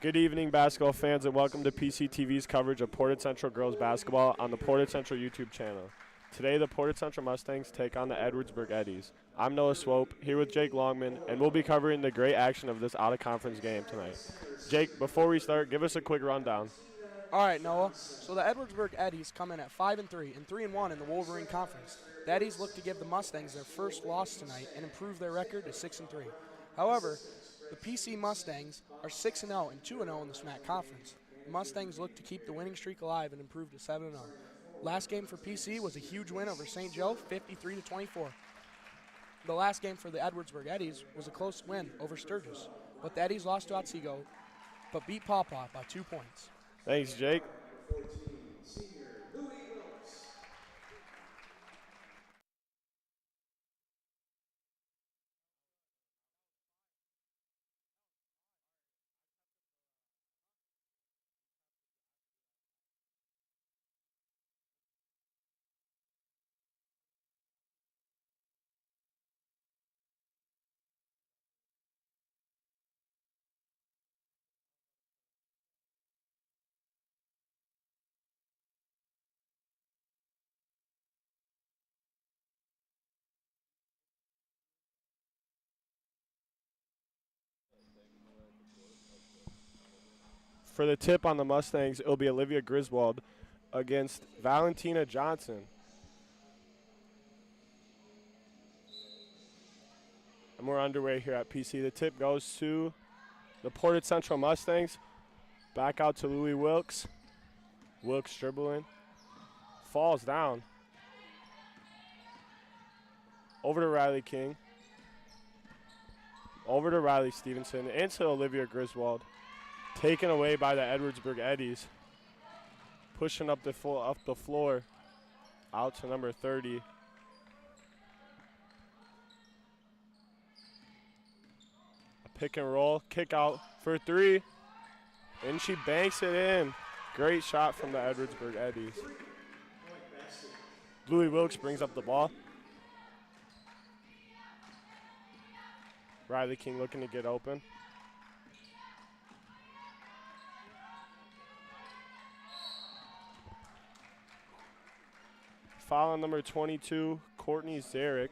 Good evening, basketball fans, and welcome to PCTV's coverage of Portage Central girls basketball on the Portage Central YouTube channel. Today, the Portage Central Mustangs take on the Edwardsburg Eddies. I'm Noah Swope, here with Jake Longman, and we'll be covering the great action of this out-of-conference game tonight. Jake, before we start, give us a quick rundown. All right, Noah. So the Edwardsburg Eddies come in at 5-3 and 3-1 in the Wolverine Conference. The Eddies look to give the Mustangs their first loss tonight and improve their record to 6-3. However, the PC Mustangs are 6-0 and 2-0 in the SMAC Conference. The Mustangs look to keep the winning streak alive and improve to 7-0. Last game for PC was a huge win over St. Joe, 53-24. The last game for the Edwardsburg Eddies was a close win over Sturgis, but the Eddies lost to Otsego, but beat Paw Paw by 2 points. Thanks, Jake. For the tip on the Mustangs, it'll be Olivia Griswold against Valentina Johnson. And we're underway here at PC. The tip goes to the Portage Central Mustangs. Back out to Louis Wilkes. Wilkes dribbling. Falls down. Over to Riley King. Over to Riley Stevenson. Into Olivia Griswold. Taken away by the Edwardsburg Eddies. Pushing up the floor. Out to number 30. A pick and roll. Kick out for 3. And she banks it in. Great shot from the Edwardsburg Eddies. Louis Wilkes brings up the ball. Riley King looking to get open. Foul on number 22, Courtney Zarek.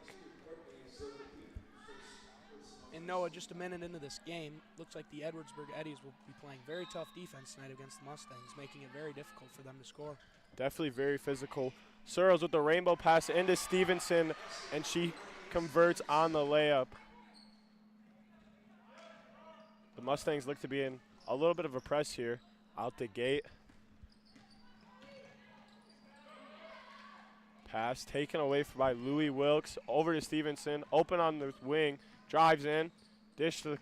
And Noah, just a minute into this game, looks like the Edwardsburg Eddies will be playing very tough defense tonight against the Mustangs, making it very difficult for them to score. Definitely very physical. Searles with the rainbow pass into Stevenson, and she converts on the layup. The Mustangs look to be in a little bit of a press here. Out the gate. Pass taken away by Louis Wilkes. Over to Stevenson. Open on the wing. Drives in. Dish to.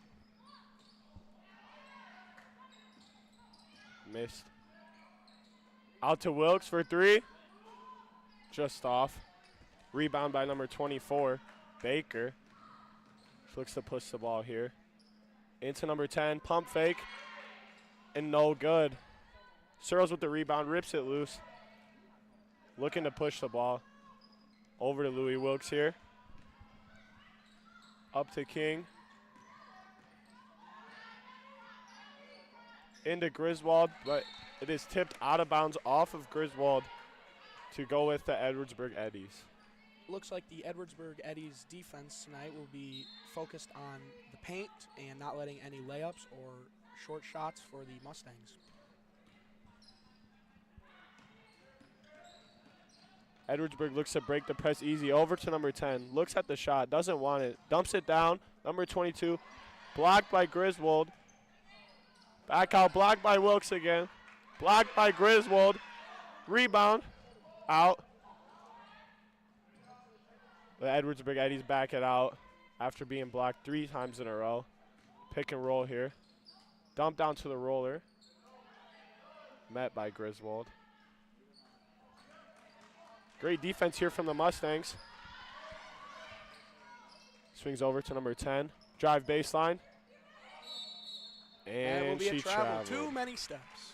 Missed. Out to Wilkes for 3. Just off. Rebound by number 24, Baker. She looks to push the ball here. Into number 10. Pump fake. And no good. Searles with the rebound. Rips it loose. Looking to push the ball. Over to Louis Wilkes here. Up to King. Into Griswold, but it is tipped out of bounds off of Griswold to go with the Edwardsburg Eddies. Looks like the Edwardsburg Eddies defense tonight will be focused on the paint and not letting any layups or short shots for the Mustangs. Edwardsburg looks to break the press easy. Over to number 10. Looks at the shot. Doesn't want it. Dumps it down. Number 22. Blocked by Griswold. Back out. Blocked by Wilkes again. Blocked by Griswold. Rebound. Out. The Edwardsburg Eddies back it out after being blocked 3 times in a row. Pick and roll here. Dump down to the roller. Met by Griswold. Great defense here from the Mustangs. Swings over to number 10. Drive baseline. And it will be she a travel. traveled. Too many steps.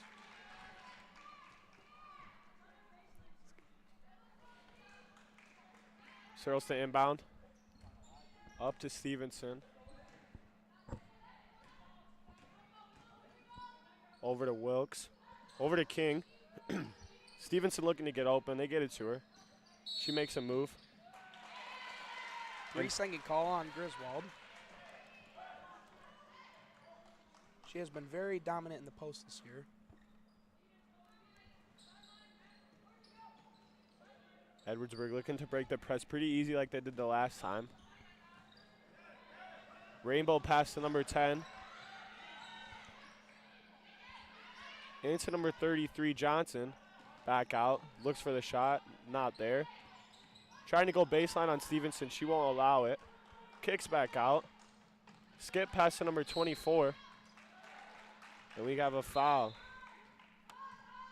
Searles to inbound. Up to Stevenson. Over to Wilkes. Over to King. Stevenson looking to get open. They get it to her. She makes a move. 3-second call on Griswold. She has been very dominant in the post this year. Edwardsburg looking to break the press pretty easy like they did the last time. Rainbow pass to number 10. Into number 33, Johnson. Back out, looks for the shot, not there. Trying to go baseline on Stevenson, she won't allow it. Kicks back out. Skip pass to number 24. And we have a foul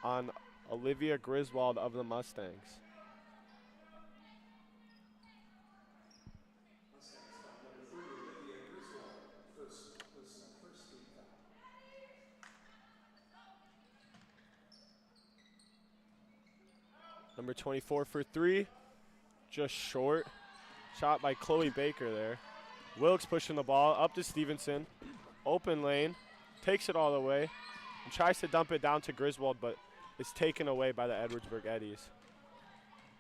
on Olivia Griswold of the Mustangs. Number 24 for 3, just short. Shot by Chloe Baker there. Wilkes pushing the ball up to Stevenson. Open lane, takes it all the way, and tries to dump it down to Griswold, but it's taken away by the Edwardsburg Eddies.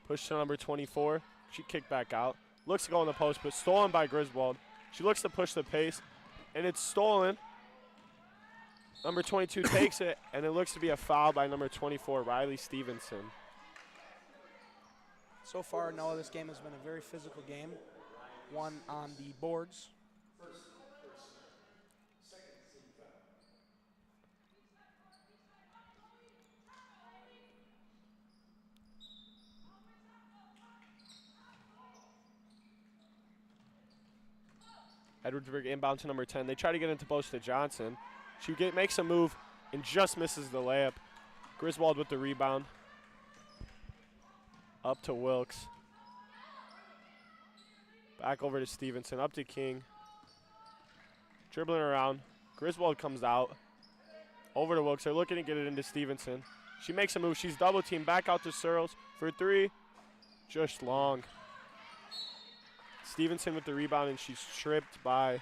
Push to number 24, she kicked back out. Looks to go in the post, but stolen by Griswold. She looks to push the pace, and it's stolen. Number 22 takes it, and it looks to be a foul by number 24, Riley Stevenson. So far, Noah, this game has been a very physical game. One on the boards. Edwardsburg inbound to number 10. They try to get into post to Johnson. She makes a move and just misses the layup. Griswold with the rebound. Up to Wilkes. Back over to Stevenson. Up to King. Dribbling around. Griswold comes out. Over to Wilkes. They're looking to get it into Stevenson. She makes a move. She's double teamed. Back out to Searles for 3. Just long. Stevenson with the rebound, and she's tripped by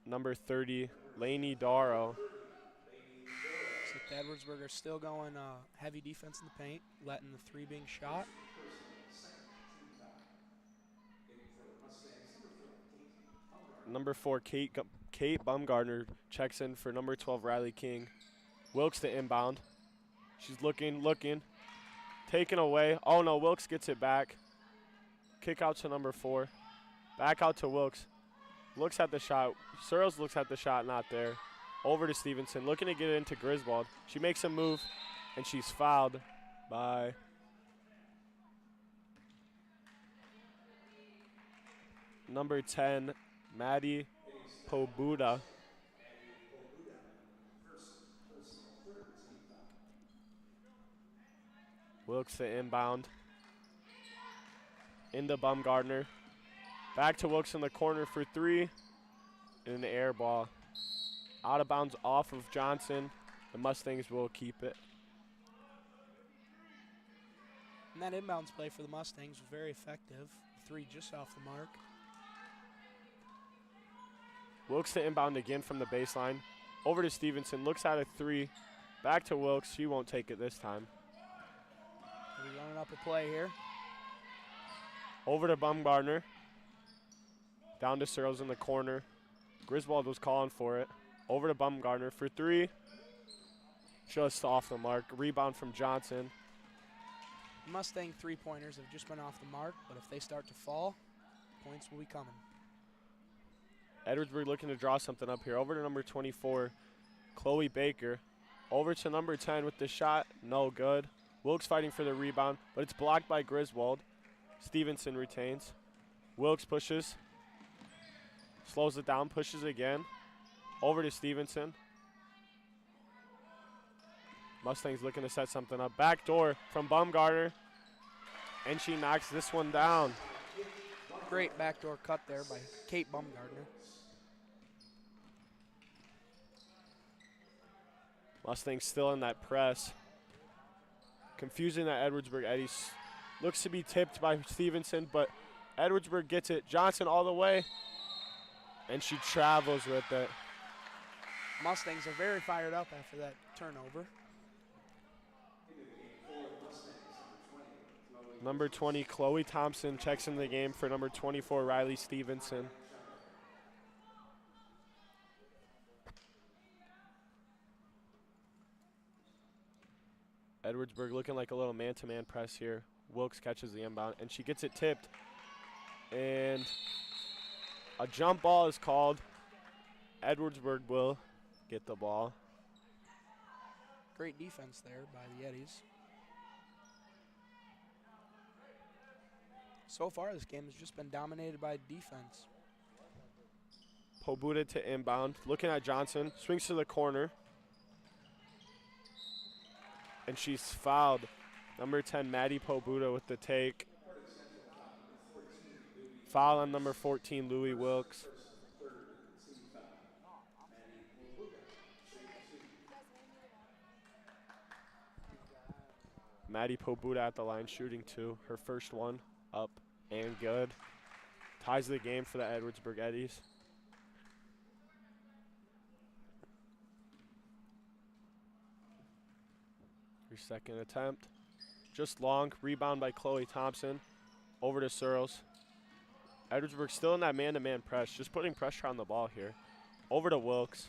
number 30, Lainey Darrow. The Edwardsburg are still going heavy defense in the paint, letting the 3 being shot. Number 4, Kate Bumgardner checks in for number 12, Riley King. Wilkes to inbound. She's looking. Taken away. Oh no, Wilkes gets it back. Kick out to number 4. Back out to Wilkes. Looks at the shot. Searles looks at the shot, not there. Over to Stevenson, looking to get it into Griswold. She makes a move, and she's fouled by number 10, Maddie Pobuda. Wilkes to inbound. Into Bumgardner. Back to Wilkes in the corner for 3. And an air ball. Out of bounds off of Johnson. The Mustangs will keep it. And that inbounds play for the Mustangs was very effective. 3 just off the mark. Wilkes to inbound again from the baseline. Over to Stevenson. Looks at a 3. Back to Wilkes. She won't take it this time. We're running up a play here. Over to Bumgardner. Down to Searles in the corner. Griswold was calling for it. Over to Bumgardner for 3. Just off the mark. Rebound from Johnson. Mustang 3-pointers have just been off the mark, but if they start to fall, points will be coming. Edwardsburg looking to draw something up here. Over to number 24, Chloe Baker. Over to number 10 with the shot. No good. Wilkes fighting for the rebound, but it's blocked by Griswold. Stevenson retains. Wilkes pushes. Slows it down, pushes again. Over to Stevenson. Mustangs looking to set something up. Back door from Bumgardner. And she knocks this one down. Great backdoor cut there by Kate Bumgardner. Mustangs still in that press. Confusing that Edwardsburg Eddies. Looks to be tipped by Stevenson, but Edwardsburg gets it. Johnson all the way. And she travels with it. Mustangs are very fired up after that turnover. Number 20, Chloe Thompson checks in the game for number 24, Riley Stevenson. Edwardsburg looking like a little man-to-man press here. Wilkes catches the inbound, and she gets it tipped. And a jump ball is called. Edwardsburg will get the ball. Great defense there by the Eddies. So far, this game has just been dominated by defense. Pobuda to inbound, looking at Johnson, swings to the corner. And she's fouled. Number 10, Maddie Pobuda with the take. Foul on number 14, Louie Wilkes. Maddie Pobuda at the line shooting two. Her first one up and good. Ties the game for the Edwardsburg Eddies. Her second attempt. Just long. Rebound by Chloe Thompson. Over to Searles. Edwardsburg still in that man-to-man press. Just putting pressure on the ball here. Over to Wilkes.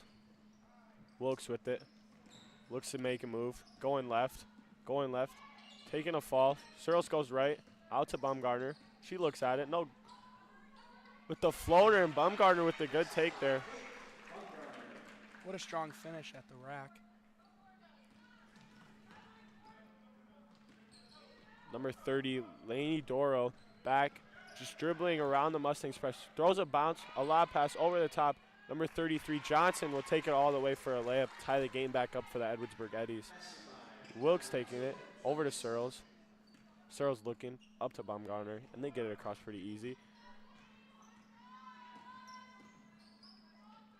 Wilkes with it. Looks to make a move. Going left. Going left. Taking a fall. Searles goes right. Out to Baumgartner. She looks at it. No. With the floater, and Baumgartner with the good take there. What a strong finish at the rack. Number 30, Lainey Doro, back, just dribbling around the Mustangs press. Throws a bounce, a lob pass over the top. Number 33, Johnson will take it all the way for a layup, tie the game back up for the Edwardsburg Eddies. Wilkes taking it, over to Searles. Searles looking, up to Baumgartner, and they get it across pretty easy.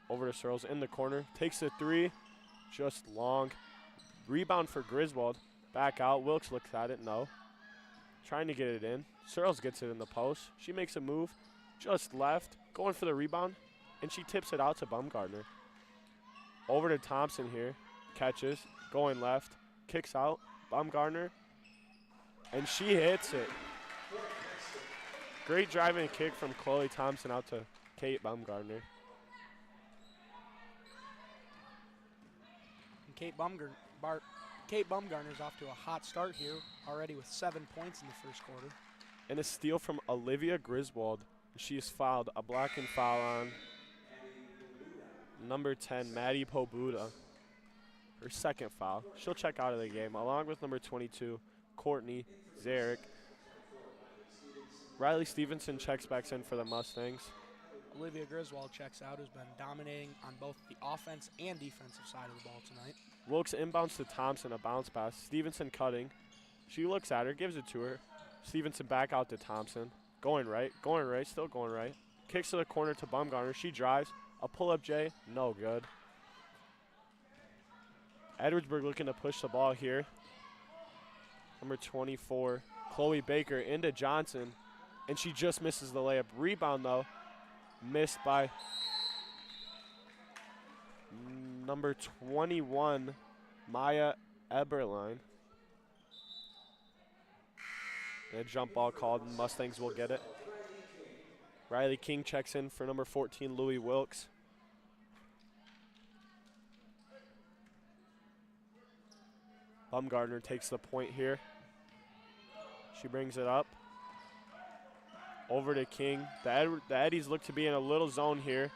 Over to Searles in the corner, takes the three, just long. Rebound for Griswold, back out. Wilkes looks at it, no. Trying to get it in. Searles gets it in the post. She makes a move, just left, going for the rebound, and she tips it out to Baumgartner. Over to Thompson here, catches, going left, kicks out, Baumgartner, and she hits it. Great driving kick from Chloe Thompson out to Kate Baumgartner. And Kate Baumgartner's off to a hot start here, already with 7 points in the first quarter. And a steal from Olivia Griswold. She is fouled. A blocking foul on number 10, Maddie Pobuda. Her second foul. She'll check out of the game, along with number 22, Courtney Zarek. Riley Stevenson checks back in for the Mustangs. Olivia Griswold checks out, who's been dominating on both the offense and defensive side of the ball tonight. Wilkes inbounds to Thompson, a bounce pass. Stevenson cutting. She looks at her, gives it to her. Stevenson back out to Thompson. Going right, still going right. Kicks to the corner to Baumgartner. She drives. A pull-up J, no good. Edwardsburg looking to push the ball here. Number 24, Chloe Baker into Johnson. And she just misses the layup. Rebound, though, missed by number 21, Maya Eberlein. And a jump ball called, and Mustangs will get it. Riley King checks in for number 14, Louie Wilkes. Baumgartner takes the point here. She brings it up. Over to King. The Eddies look to be in a little zone here.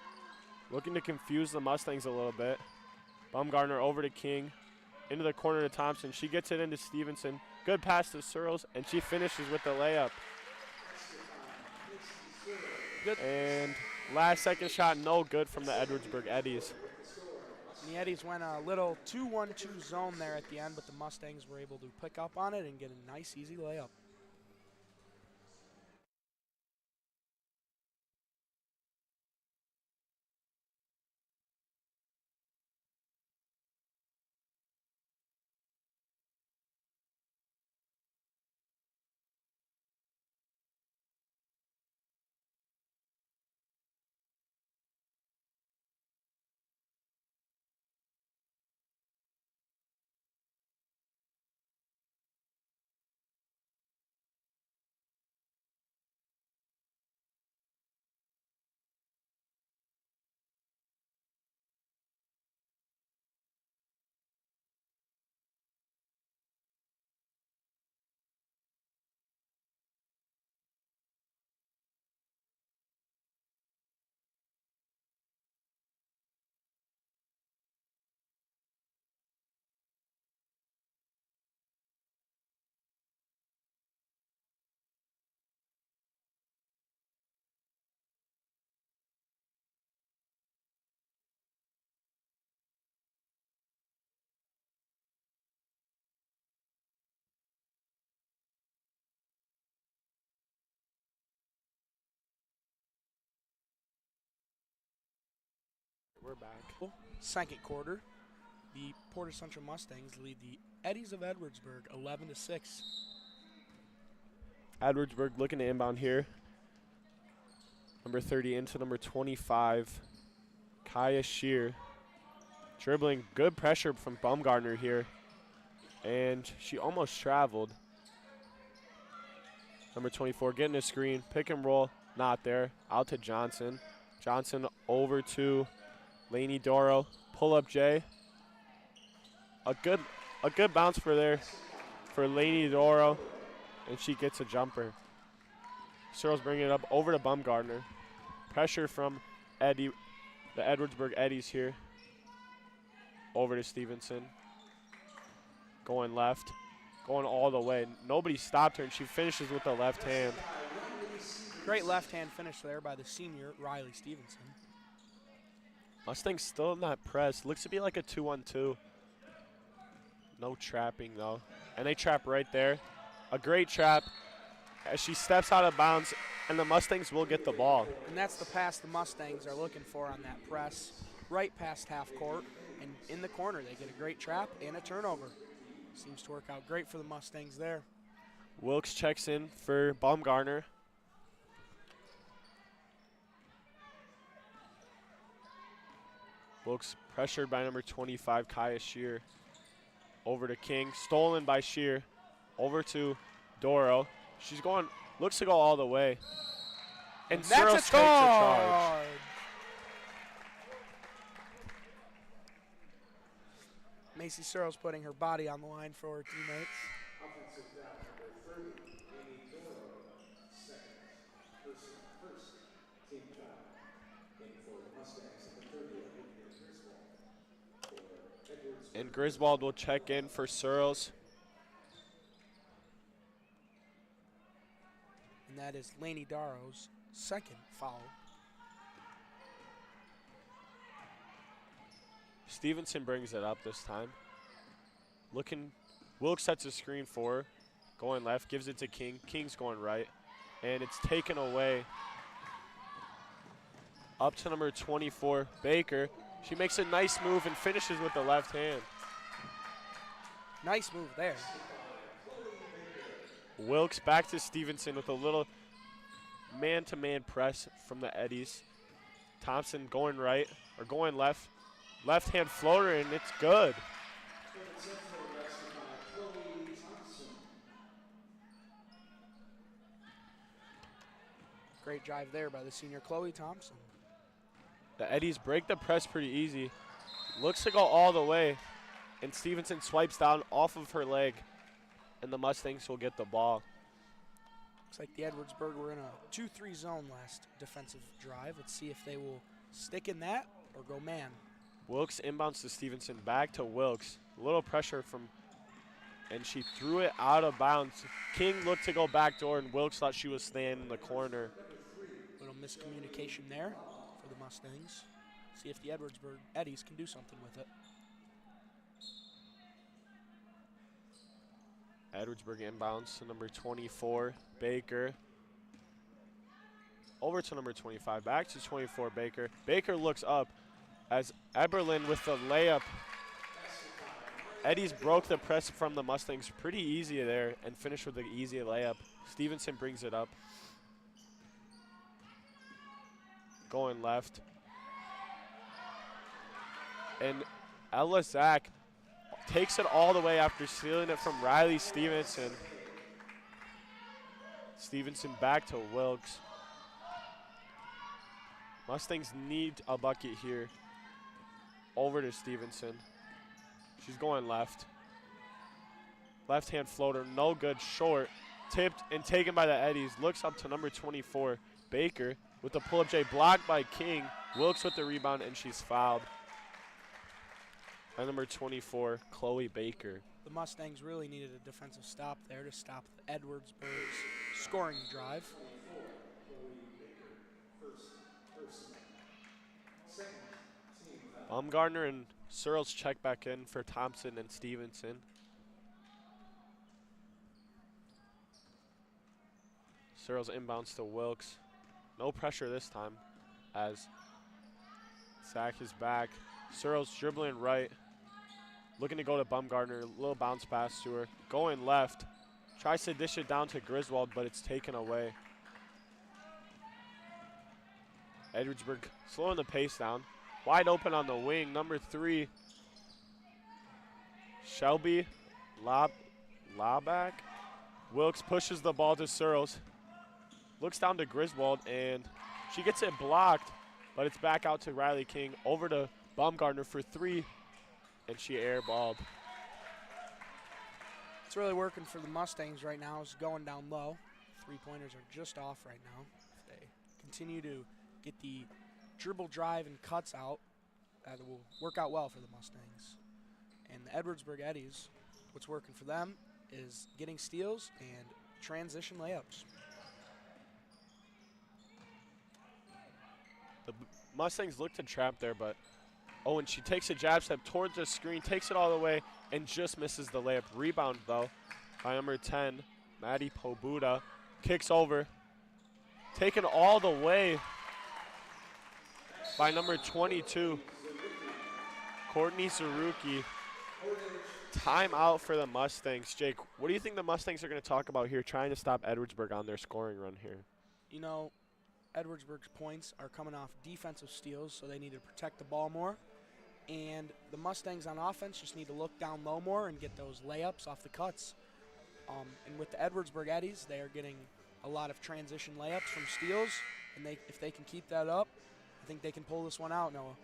Looking to confuse the Mustangs a little bit. Baumgartner over to King. Into the corner to Thompson. She gets it into Stevenson. Good pass to Searles, and she finishes with the layup. Good. And last second shot, no good from the Edwardsburg Eddies. And the Eddies went a little 2-1-2 zone there at the end, but the Mustangs were able to pick up on it and get a nice, easy layup. We're back. Second quarter, the Portage Central Mustangs lead the Eddies of Edwardsburg 11-6. Edwardsburg looking to inbound here. Number 30 into number 25, Kaya Shear. Dribbling, good pressure from Baumgartner here. And she almost traveled. Number 24 getting a screen, pick and roll, not there. Out to Johnson. Johnson over to Laney Doro. Pull up J. A good bounce for Laney Doro, and she gets a jumper. Searles bringing it up over to Baumgartner. Pressure from Eddie, the Edwardsburg Eddies here. Over to Stevenson. Going left, going all the way. Nobody stopped her, and she finishes with the left hand. Great left-hand finish there by the senior, Riley Stevenson. Mustang's still in that press. Looks to be like a 2-1-2. No trapping, though. And they trap right there. A great trap as she steps out of bounds, and the Mustangs will get the ball. And that's the pass the Mustangs are looking for on that press. Right past half court, and in the corner they get a great trap and a turnover. Seems to work out great for the Mustangs there. Wilkes checks in for Baumgartner. Wilkes pressured by number 25, Kaya Shear. Over to King, stolen by Shear. Over to Doro. She's going, looks to go all the way. And Searles takes a charge. Macy Searles putting her body on the line for her teammates. And Griswold will check in for Searles. And that is Laney Daro's second foul. Stevenson brings it up this time. Looking, Wilkes sets a screen for her. Going left, gives it to King. King's going right. And it's taken away. Up to number 24, Baker. She makes a nice move and finishes with the left hand. Nice move there. Wilkes back to Stevenson with a little man-to-man press from the Eddies. Thompson going right, or going left. Left-hand floater, and it's good. Great drive there by the senior Chloe Thompson. The Eddies break the press pretty easy. Looks to go all the way, and Stevenson swipes down off of her leg, and the Mustangs will get the ball. Looks like the Edwardsburg were in a 2-3 zone last defensive drive. Let's see if they will stick in that or go man. Wilkes inbounds to Stevenson, back to Wilkes. A little pressure from, and she threw it out of bounds. King looked to go backdoor, and Wilkes thought she was staying in the corner. Little miscommunication there for the Mustangs. See if the Edwardsburg Eddies can do something with it. Edwardsburg inbounds to number 24, Baker. Over to number 25, back to 24, Baker. Baker looks up as Eberlin with the layup. Eddies broke the press from the Mustangs pretty easy there and finished with an easy layup. Stevenson brings it up. Going left. And Ella Zach takes it all the way after stealing it from Riley Stevenson. Stevenson back to Wilkes. Mustangs need a bucket here. Over to Stevenson. She's going left. Left-hand floater, no good, short. Tipped and taken by the Eddies. Looks up to number 24, Baker, with the pull-up J, blocked by King. Wilkes with the rebound, and she's fouled. By number 24, Chloe Baker. The Mustangs really needed a defensive stop there to stop the Edwardsburg's scoring drive. Baumgartner and Searles check back in for Thompson and Stevenson. Searles inbounds to Wilkes. No pressure this time as Sack is back. Searles dribbling right. Looking to go to Bumgardner. A little bounce pass to her. Going left. Tries to dish it down to Griswold, but it's taken away. Edwardsburg slowing the pace down. Wide open on the wing. Number 3. Shelby Laback. Wilkes pushes the ball to Searles. Looks down to Griswold, and she gets it blocked, but it's back out to Riley King. Over to Baumgartner for 3, and she airballed. It's really working for the Mustangs right now. It's going down low. 3-pointers are just off right now. If they continue to get the dribble drive and cuts out, that will work out well for the Mustangs. And the Edwardsburg Eddies, what's working for them is getting steals and transition layups. The Mustangs look to trap there, but and she takes a jab step towards the screen, takes it all the way, and just misses the layup. Rebound, though, by number 10, Maddie Pobuda. Kicks over. Taken all the way by number 22, Courtney Saruki. Timeout for the Mustangs. Jake, what do you think the Mustangs are going to talk about here, trying to stop Edwardsburg on their scoring run here? You know, Edwardsburg's points are coming off defensive steals, so they need to protect the ball more. And the Mustangs on offense just need to look down low more and get those layups off the cuts. And with the Edwardsburg Eddies, they are getting a lot of transition layups from steals, and if they can keep that up, I think they can pull this one out, Noah.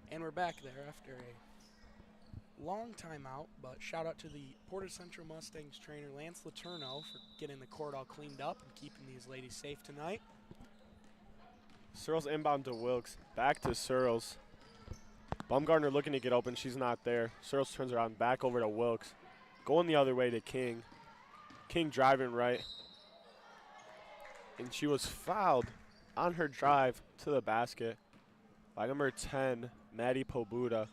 And we're back there after a long time out, but shout out to the Portage Central Mustangs trainer Lance Letourneau for getting the court all cleaned up and keeping these ladies safe tonight. Searles inbound to Wilkes. Back to Searles. Baumgartner looking to get open. She's not there. Searles turns around. Back over to Wilkes. Going the other way to King. King driving right. And she was fouled on her drive to the basket by number 10, Maddie Pobuda.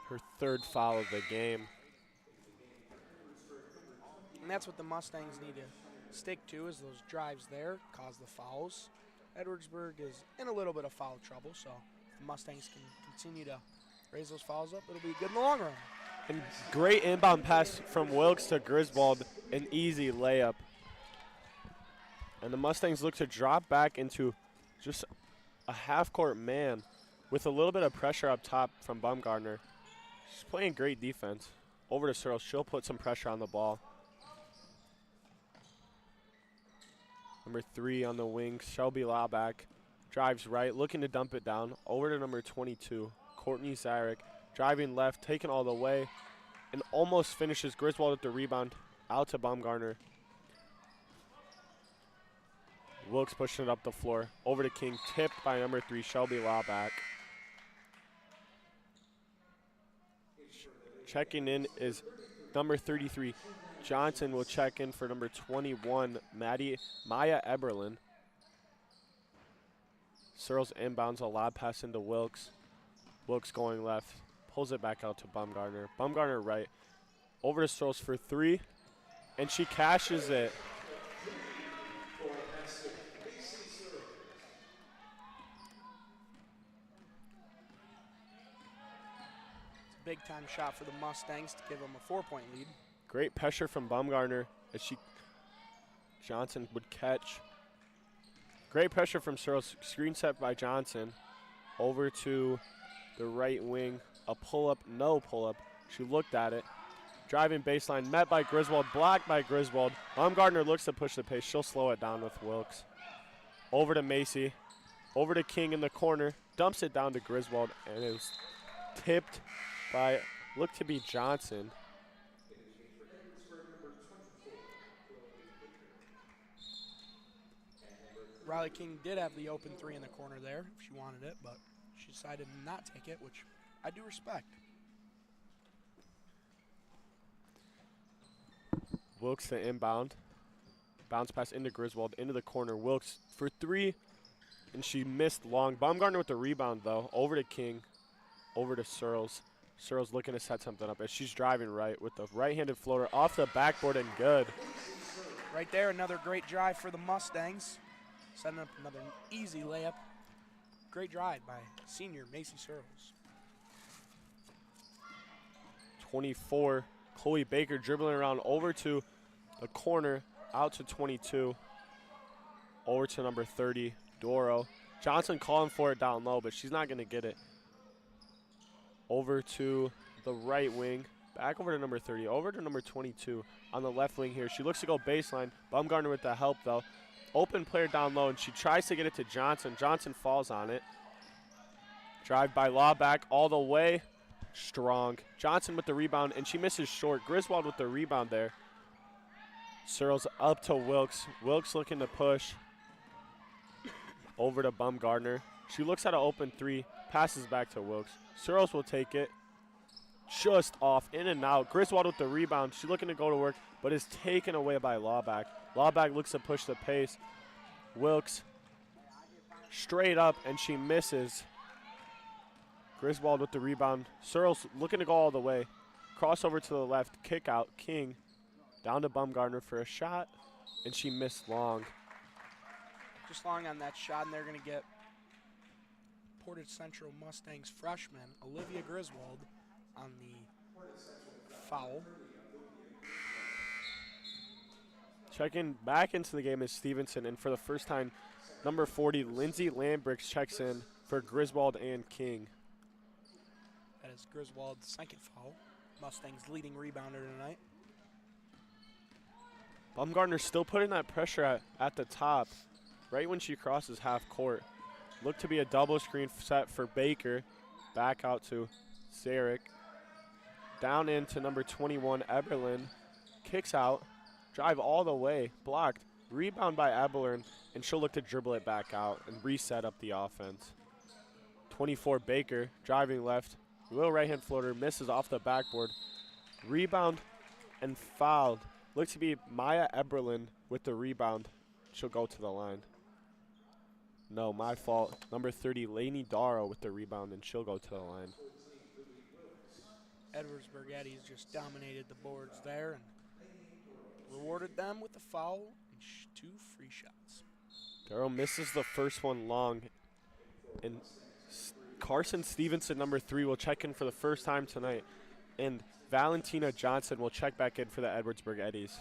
Her third foul of the game. And that's what the Mustangs need to stick to, is those drives there cause the fouls. Edwardsburg is in a little bit of foul trouble, so if the Mustangs can continue to raise those fouls up, it'll be good in the long run. And great inbound pass from Wilkes to Griswold, an easy layup. And the Mustangs look to drop back into just a half-court man with a little bit of pressure up top from Baumgartner. She's playing great defense. Over to Searles. She'll put some pressure on the ball. Number 3 on the wing, Shelby Lauback. Drives right, looking to dump it down. Over to number 22, Courtney Zarek. Driving left, taking all the way, and almost finishes. Griswold with the rebound. Out to Baumgartner. Wilkes pushing it up the floor. Over to King, tipped by number 3, Shelby Lauback. Checking in is number 33, Johnson will check in for number 21, Maya Eberlin. Searles inbounds a lob pass into Wilkes. Wilkes going left, pulls it back out to Baumgartner. Baumgartner right, over to Searles for 3, and she cashes it. Big time shot for the Mustangs to give them a 4-point lead. Great pressure from Baumgartner as Johnson would catch. Great pressure from Searles. Screen set by Johnson. Over to the right wing. A pull-up, no pull-up. She looked at it. Driving baseline, met by Griswold, blocked by Griswold. Baumgartner looks to push the pace. She'll slow it down with Wilkes. Over to Macy. Over to King in the corner. Dumps it down to Griswold, and it was tipped by, looked to be Johnson. Riley King did have the open 3 in the corner there if she wanted it, but she decided to not take it, which I do respect. Wilkes to inbound. Bounce pass into Griswold, into the corner. Wilkes for 3, and she missed long. Baumgartner with the rebound, though. Over to King, over to Searles. Searles looking to set something up as she's driving right with the right-handed floater off the backboard and good. Right there, another great drive for the Mustangs. Setting up another easy layup. Great drive by senior Macy Searles. 24, Chloe Baker dribbling around over to the corner, out to 22. Over to number 30, Doro. Johnson calling for it down low, but she's not going to get it. Over to the right wing, back over to number 30, over to number 22 on the left wing here. She looks to go baseline. Baumgartner with the help, though. Open player down low, and she tries to get it to Johnson. Johnson falls on it. Drive by Lauback all the way. Strong. Johnson with the rebound, and she misses short. Griswold with the rebound there. Searles up to Wilkes. Wilkes looking to push. Over to Baumgartner. She looks at an open 3, passes back to Wilkes. Searles will take it. Just off, in and out. Griswold with the rebound. She's looking to go to work, but is taken away by Lauback. Lauback looks to push the pace. Wilkes straight up, and she misses. Griswold with the rebound. Searles looking to go all the way. Crossover to the left, kick out. King down to Baumgartner for a shot, and she missed long. Just long on that shot, and they're going to get Portage Central Mustangs freshman Olivia Griswold on the foul. Checking back into the game is Stevenson, and for the first time, number 40, Lindsay Lambricks checks in for Griswold and King. That is Griswold's second foul. Mustangs leading rebounder tonight. Baumgartner still putting that pressure at the top, right when she crosses half court. Look to be a double screen set for Baker. Back out to Zarek. Down into number 21, Eberlin. Kicks out. Drive all the way. Blocked. Rebound by Eberlin, and she'll look to dribble it back out and reset up the offense. 24, Baker. Driving left. Little right-hand floater. Misses off the backboard. Rebound and fouled. Looks to be Maya Eberlin with the rebound. She'll go to the line. No, my fault. Number 30, Lainey Darrow with the rebound, and she'll go to the line. Edwardsburg Eddies just dominated the boards there and rewarded them with a foul and 2 free shots. Darrow misses the first one long, and Carson Stevenson, number 3, will check in for the first time tonight, and Valentina Johnson will check back in for the Edwardsburg Eddies.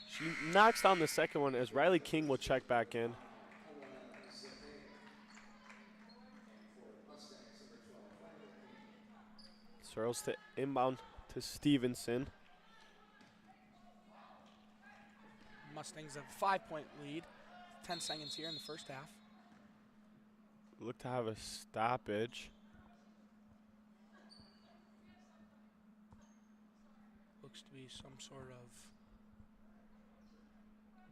She knocks down the second one as Riley King will check back in. Searles to inbound to Stevenson. Mustangs have a 5-point lead. 10 seconds here in the first half. Look to have a stoppage. Looks to be some sort of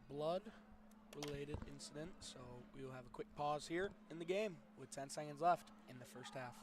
blood-related incident, so we will have a quick pause here in the game with 10 seconds left in the first half.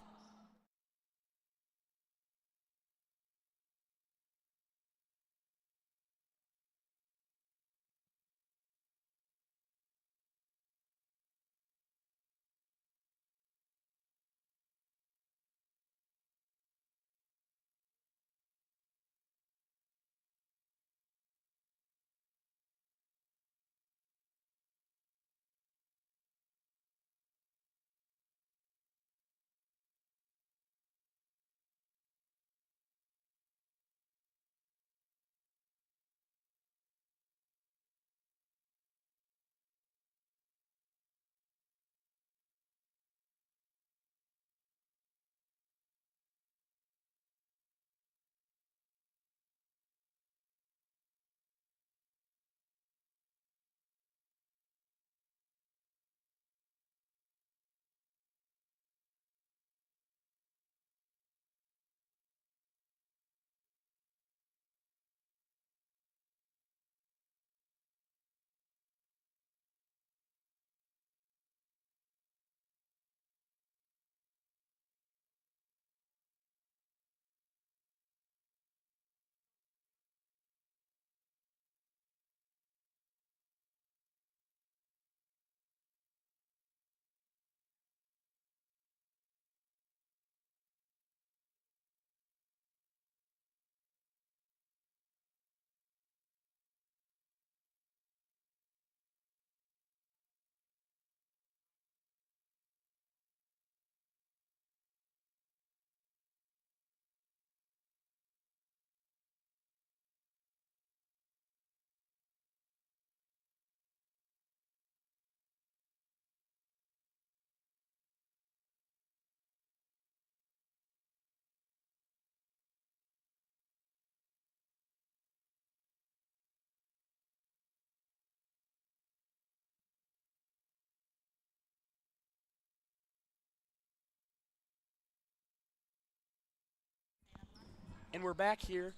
And we're back here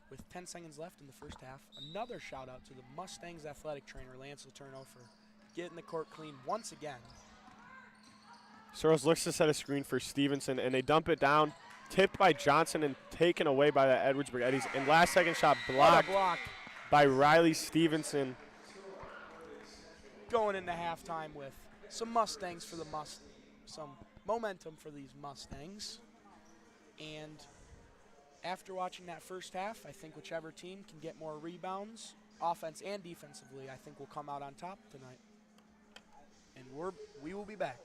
with 10 seconds left in the first half. Another shout out to the Mustangs athletic trainer, Lance Letourneau, for getting the court clean once again. Searles looks to set a screen for Stevenson, and they dump it down, tipped by Johnson and taken away by the Edwardsburg Eddies. And last second shot blocked by Riley Stevenson. Going into halftime with some Mustangs for the some momentum for these Mustangs. And after watching that first half, I think whichever team can get more rebounds, offense and defensively, I think will come out on top tonight. And we will be back.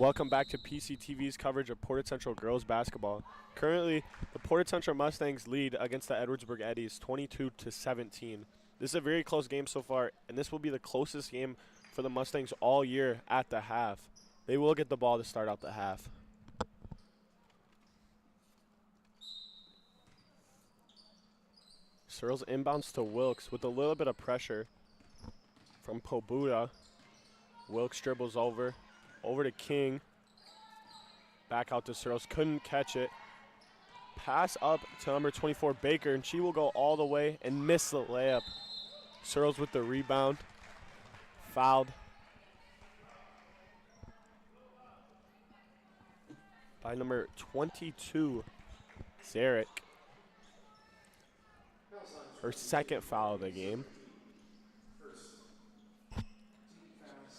Welcome back to PCTV's coverage of Portage Central girls basketball. Currently, the Portage Central Mustangs lead against the Edwardsburg Eddies 22-17. This is a very close game so far, and this will be the closest game for the Mustangs all year at the half. They will get the ball to start out the half. Searles inbounds to Wilkes with a little bit of pressure from Pobuda. Wilkes dribbles over to King. Back out to Searles, couldn't catch it. Pass up to number 24, Baker, and she will go all the way and miss the layup. Searles with the rebound, fouled by number 22, Zarek. Her second foul of the game.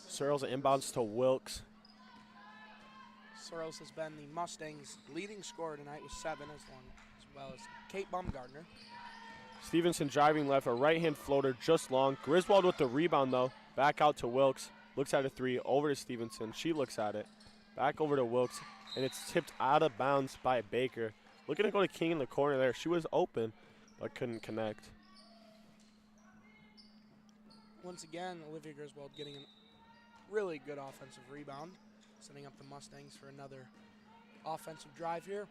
Searles inbounds to Wilkes. Searles has been the Mustangs' leading scorer tonight with 7, as well as Kate Baumgartner. Stevenson driving left, a right-hand floater just long. Griswold with the rebound, though. Back out to Wilkes. Looks at a 3, over to Stevenson. She looks at it. Back over to Wilkes, and it's tipped out of bounds by Baker. Looking to go to King in the corner there. She was open, but couldn't connect. Once again, Olivia Griswold getting a really good offensive rebound, setting up the Mustangs for another offensive drive here.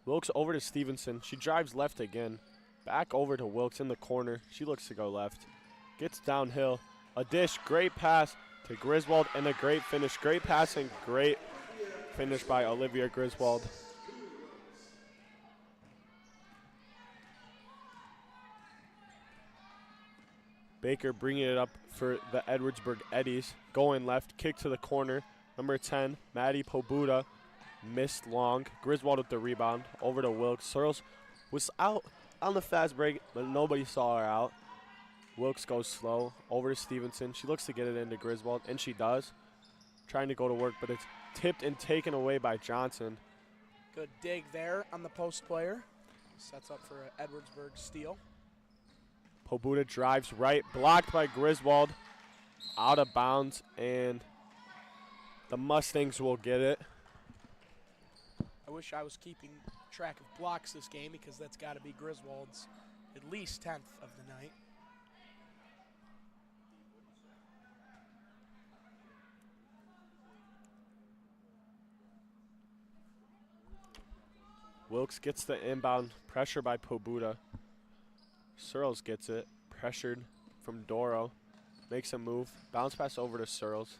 Wilkes over to Stevenson. She drives left again. Back over to Wilkes in the corner. She looks to go left. Gets downhill. A dish, great pass to Griswold, and a great finish. Great pass and great finish by Olivia Griswold. Baker bringing it up for the Edwardsburg Eddies. Going left, kick to the corner. Number 10, Maddie Pobuda, missed long. Griswold with the rebound, over to Wilkes. Searles was out on the fast break, but nobody saw her out. Wilkes goes slow, over to Stevenson. She looks to get it into Griswold, and she does. Trying to go to work, but it's tipped and taken away by Johnson. Good dig there on the post player. Sets up for an Edwardsburg steal. Pobuda drives right, blocked by Griswold, out of bounds, and the Mustangs will get it. I wish I was keeping track of blocks this game, because that's got to be Griswold's at least 10th of the night. Wilkes gets the inbound, pressure by Pobuda. Searles gets it, pressured from Doro, makes a move, bounce pass over to Searles,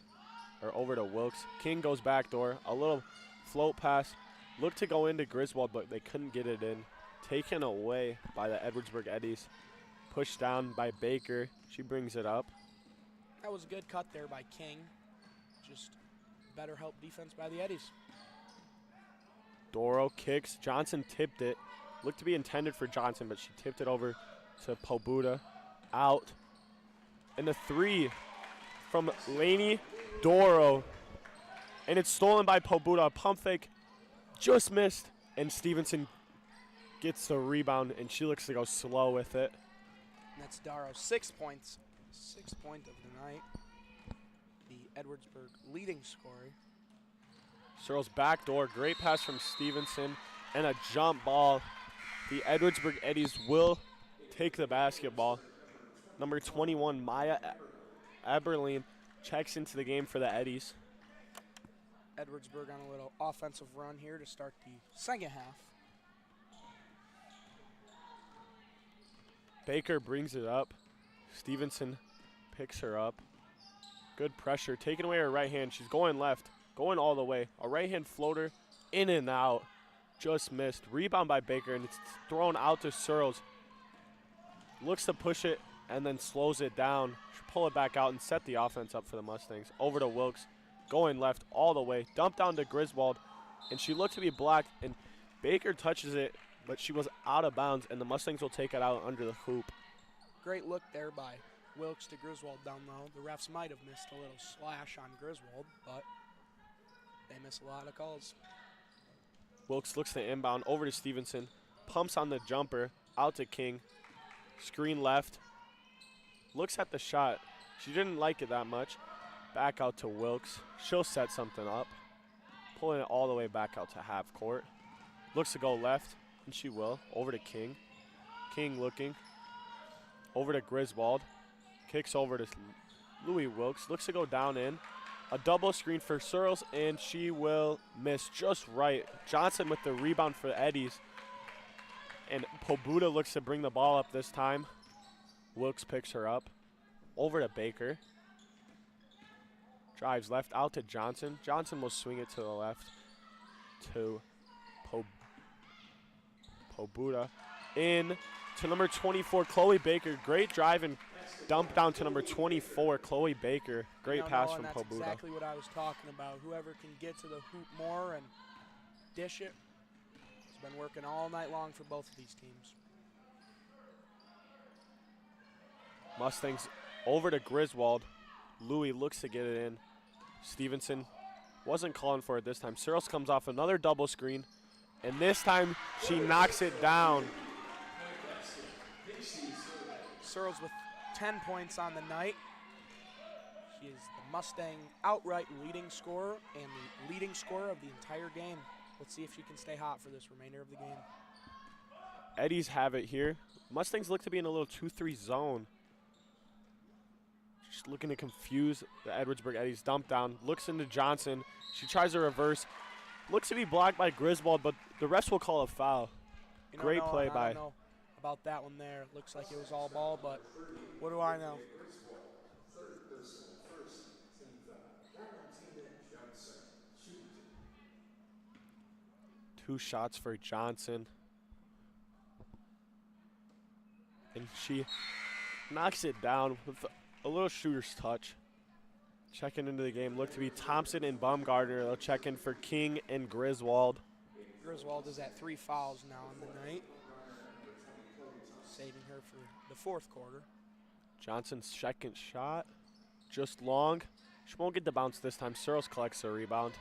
or over to Wilkes. King goes backdoor, a little float pass, looked to go into Griswold, but they couldn't get it in. Taken away by the Edwardsburg Eddies, pushed down by Baker. She brings it up. That was a good cut there by King. Just better help defense by the Eddies. Doro kicks, Johnson tipped it. Looked to be intended for Johnson, but she tipped it over to Pobuda, out. And the 3 from Laney Doro. And it's stolen by Pobuda. A pump fake just missed. And Stevenson gets the rebound, and she looks to go slow with it. And that's Doro, 6 points. 6th point of the night. The Edwardsburg leading scorer. Searles backdoor, great pass from Stevenson, and a jump ball. The Edwardsburg Eddies will take the basketball. Number 21, Maya Eberlein, checks into the game for the Eddies. Edwardsburg on a little offensive run here to start the second half. Baker brings it up. Stevenson picks her up. Good pressure, taking away her right hand. She's going left, going all the way. A right hand floater, in and out. Just missed. Rebound by Baker, and it's thrown out to Searles. Looks to push it and then slows it down. She'll pull it back out and set the offense up for the Mustangs. Over to Wilkes, going left all the way. Dump down to Griswold, and she looked to be blocked, and Baker touches it, but she was out of bounds, and the Mustangs will take it out under the hoop. Great look there by Wilkes to Griswold down low. The refs might have missed a little slash on Griswold, but they miss a lot of calls. Wilkes looks to inbound, over to Stevenson. Pumps on the jumper, out to King. Screen left. Looks at the shot. She didn't like it that much. Back out to Wilkes. She'll set something up. pulling it all the way back out to half court. Looks to go left, and she will. Over to King. King looking. Over to Griswold. Kicks over to Louis Wilkes. Looks to go down in. A double screen for Searles, and she will miss just right. Johnson with the rebound for the Eddies. And Pobuda looks to bring the ball up this time. Wilkes picks her up. Over to Baker. Drives left out to Johnson. Johnson will swing it to the left to Pobuda. In to number 24, Chloe Baker. Great drive and dump down to number 24, Chloe Baker. Great pass from that's Pobuda. Exactly what I was talking about. Whoever can get to the hoop more and dish it has been working all night long for both of these teams. Mustangs over to Griswold. Louis looks to get it in. Stevenson wasn't calling for it this time. Searles comes off another double screen, and this time she knocks it down. Searles with 10 points on the night. She is the Mustang outright leading scorer and the leading scorer of the entire game. Let's see if she can stay hot for this remainder of the game. Eddies have it here. Mustangs look to be in a little 2-3 zone. Just looking to confuse the Edwardsburg Eddies. Dump down, looks into Johnson. She tries a reverse. Looks to be blocked by Griswold, but the refs will call a foul. Great play by. I don't know about that one there. Looks like it was all ball, but what do I know? Two shots for Johnson. And she knocks it down with a little shooter's touch. Checking into the game. Look to be Thompson and Baumgartner. They'll check in for King and Griswold. Griswold is at 3 fouls now in the night, saving her for the fourth quarter. Johnson's second shot, just long. She won't get the bounce this time. Searles collects the rebound.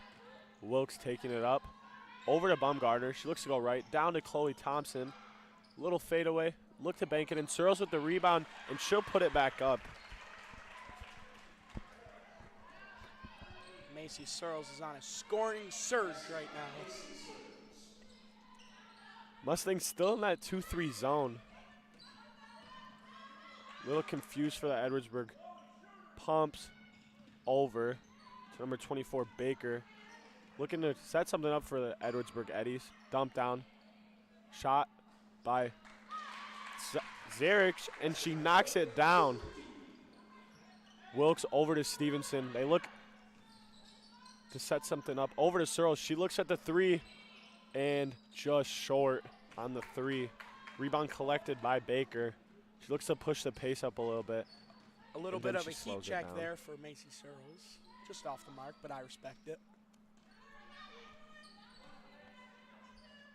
Wilkes taking it up. Over to Baumgartner. She looks to go right. Down to Chloe Thompson. Little fadeaway. Look to bank it in. Searles with the rebound, and she'll put it back up. Macy Searles is on a scoring surge right now. Mustangs still in that 2-3 zone. A little confused for the Edwardsburg. Pumps over to number 24, Baker. Looking to set something up for the Edwardsburg Eddies. Dump down. Shot by Zarek, and she knocks it down. Wilkes over to Stevenson. They look to set something up. Over to Searles. She looks at the three and just short on the three. Rebound collected by Baker. She looks to push the pace up a little bit. A little bit of a heat check there for Macy Searles. Just off the mark, but I respect it.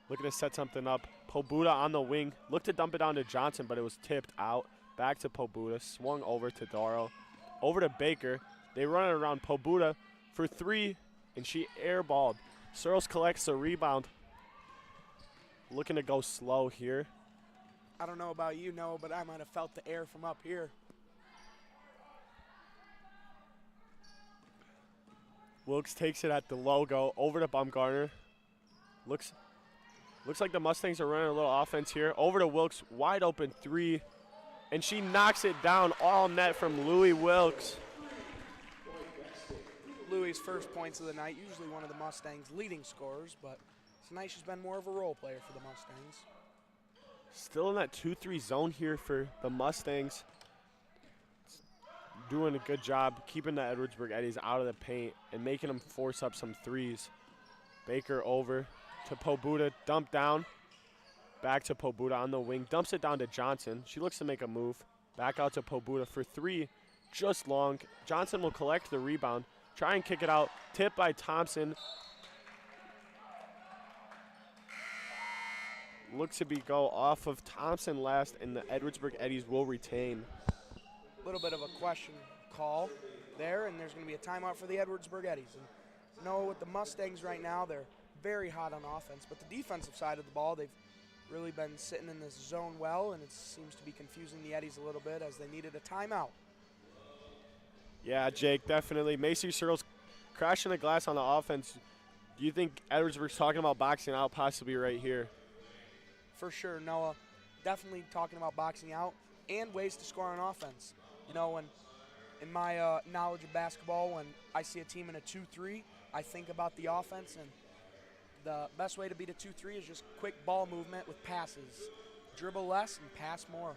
Looking to set something up. Pobuda on the wing. Looked to dump it down to Johnson, but it was tipped out. Back to Pobuda. Swung over to Doro. Over to Baker. They run it around Pobuda for three, and she airballed. Searles collects the rebound. Looking to go slow here. I don't know about you, Noah, but I might have felt the air from up here. Wilkes takes it at the logo. Over to Baumgartner. Looks like the Mustangs are running a little offense here. Over to Wilkes, wide open three. And she knocks it down, all net from Louis Wilkes. Louis' first points of the night, usually one of the Mustangs' leading scorers, but tonight she's been more of a role player for the Mustangs. Still in that 2-3 zone here for the Mustangs. Doing a good job keeping the Edwardsburg Eddies out of the paint and making them force up some threes. Baker over to Pobuda, dump down. Back to Pobuda on the wing, dumps it down to Johnson. She looks to make a move. Back out to Pobuda for three, just long. Johnson will collect the rebound, try and kick it out. Tip by Thompson. Looks to be go off of Thompson last, and the Edwardsburg Eddies will retain. A little bit of a question call there, and there's going to be a timeout for the Edwardsburg Eddies. And Noah, with the Mustangs right now, they're very hot on offense, but the defensive side of the ball, they've really been sitting in this zone well, and it seems to be confusing the Eddies a little bit as they needed a timeout. Yeah, Jake, definitely. Macy Searles crashing the glass on the offense. Do you think Edwardsburg's talking about boxing out possibly right here? For sure, Noah. Definitely talking about boxing out and ways to score on offense. You know, when in my knowledge of basketball, when I see a team in a 2-3, I think about the offense, and the best way to beat a 2-3 is just quick ball movement with passes. Dribble less and pass more.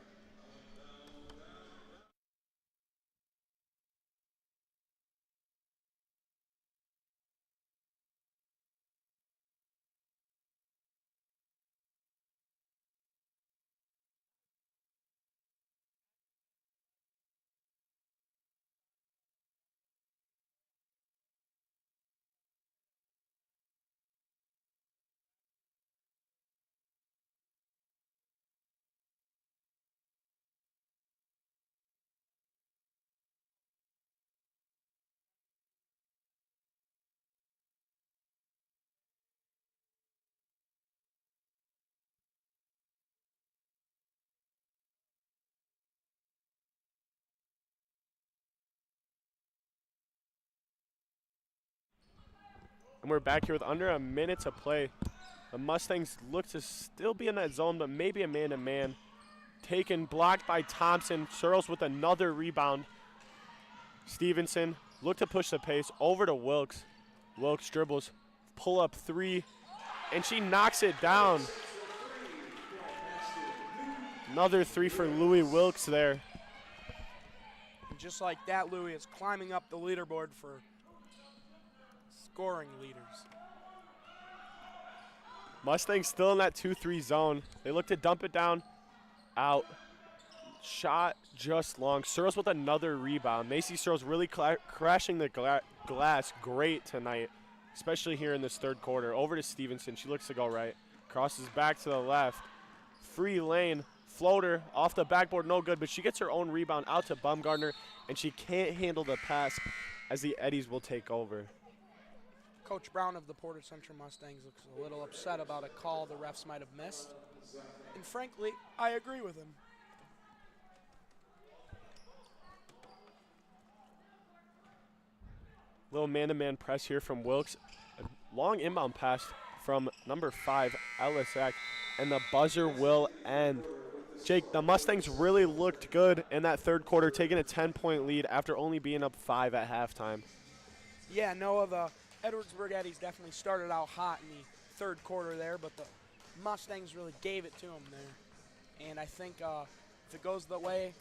And we're back here with under a minute to play. The Mustangs look to still be in that zone, but maybe a man-to-man. Taken, blocked by Thompson. Searles with another rebound. Stevenson look to push the pace over to Wilkes. Wilkes dribbles, pull up three, and she knocks it down. Another three for Louis Wilkes there. And just like that, Louis is climbing up the leaderboard for scoring leaders. Mustangs still in that 2-3 zone. They look to dump it down, out. Shot just long. Searles with another rebound. Macy Searles really crashing the glass great tonight, especially here in this third quarter. Over to Stevenson. She looks to go right. Crosses back to the left. Free lane. Floater off the backboard, no good, but she gets her own rebound out to Bumgardner, and she can't handle the pass as the Eddies will take over. Coach Brown of the Portage Central Mustangs looks a little upset about a call the refs might have missed. And frankly, I agree with him. Little man-to-man press here from Wilkes. A long inbound pass from number 5, Ellisack, and the buzzer will end. Jake, the Mustangs really looked good in that third quarter, taking a 10-point lead after only being up 5 at halftime. Yeah, Noah, the Edwardsburg Eddies definitely started out hot in the third quarter there, but the Mustangs really gave it to them there. And I think if it goes the way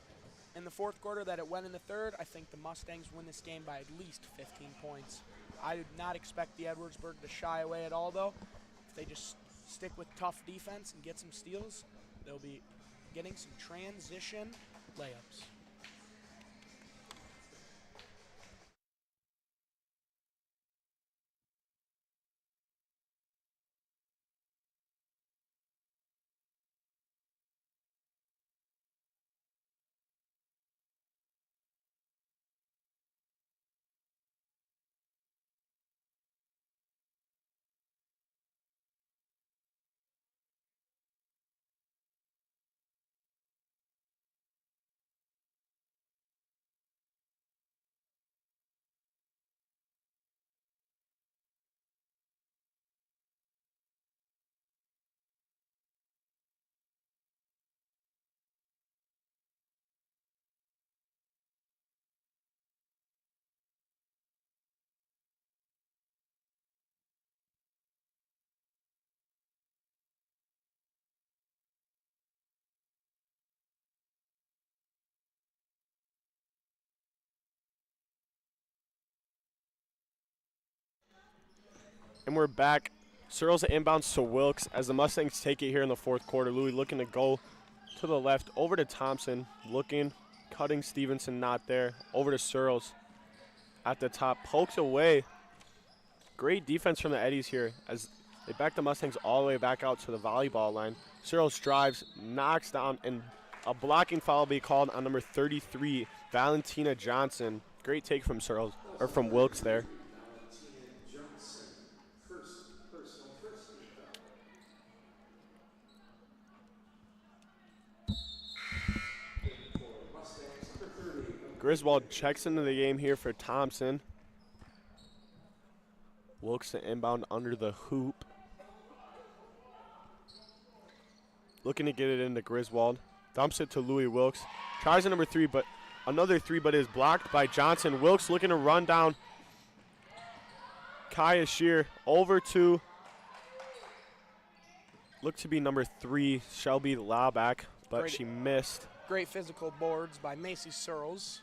in the fourth quarter that it went in the third, I think the Mustangs win this game by at least 15 points. I did not expect the Edwardsburg to shy away at all, though. If they just stick with tough defense and get some steals, they'll be getting some transition layups. And we're back. Searles inbounds to Wilkes as the Mustangs take it here in the fourth quarter. Louis looking to go to the left, over to Thompson, looking, cutting Stevenson, not there. Over to Searles at the top, pokes away. Great defense from the Eddies here as they back the Mustangs all the way back out to the volleyball line. Searles drives, knocks down, and a blocking foul will be called on number 33, Valentina Johnson. Great take from Searles, or from Wilkes there. Griswold checks into the game here for Thompson. Wilkes to inbound under the hoop. Looking to get it into Griswold. Dumps it to Louis Wilkes. Tries a number three, but another three, but is blocked by Johnson. Wilkes looking to run down Kaya Shear over to, looked to be number 3, Shelby Lauback, but she missed. Great physical boards by Macy Searles.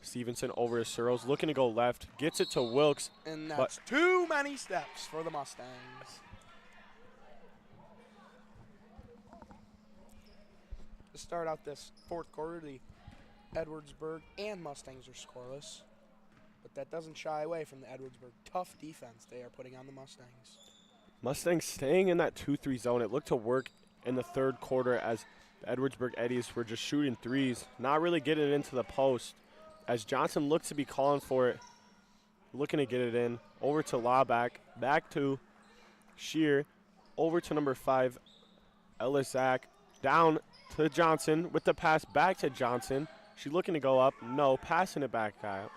Stevenson over to Searles, looking to go left, gets it to Wilkes. And that's too many steps for the Mustangs. To start out this fourth quarter, the Edwardsburg and Mustangs are scoreless. But that doesn't shy away from the Edwardsburg tough defense they are putting on the Mustangs. Mustangs staying in that 2-3 zone. It looked to work in the third quarter as the Edwardsburg Eddies were just shooting threes, not really getting it into the post. As Johnson looks to be calling for it, looking to get it in. Over to Lauback, back to Shear, over to number 5, Elizak, down to Johnson with the pass back to Johnson. She's looking to go up. No, passing it back out.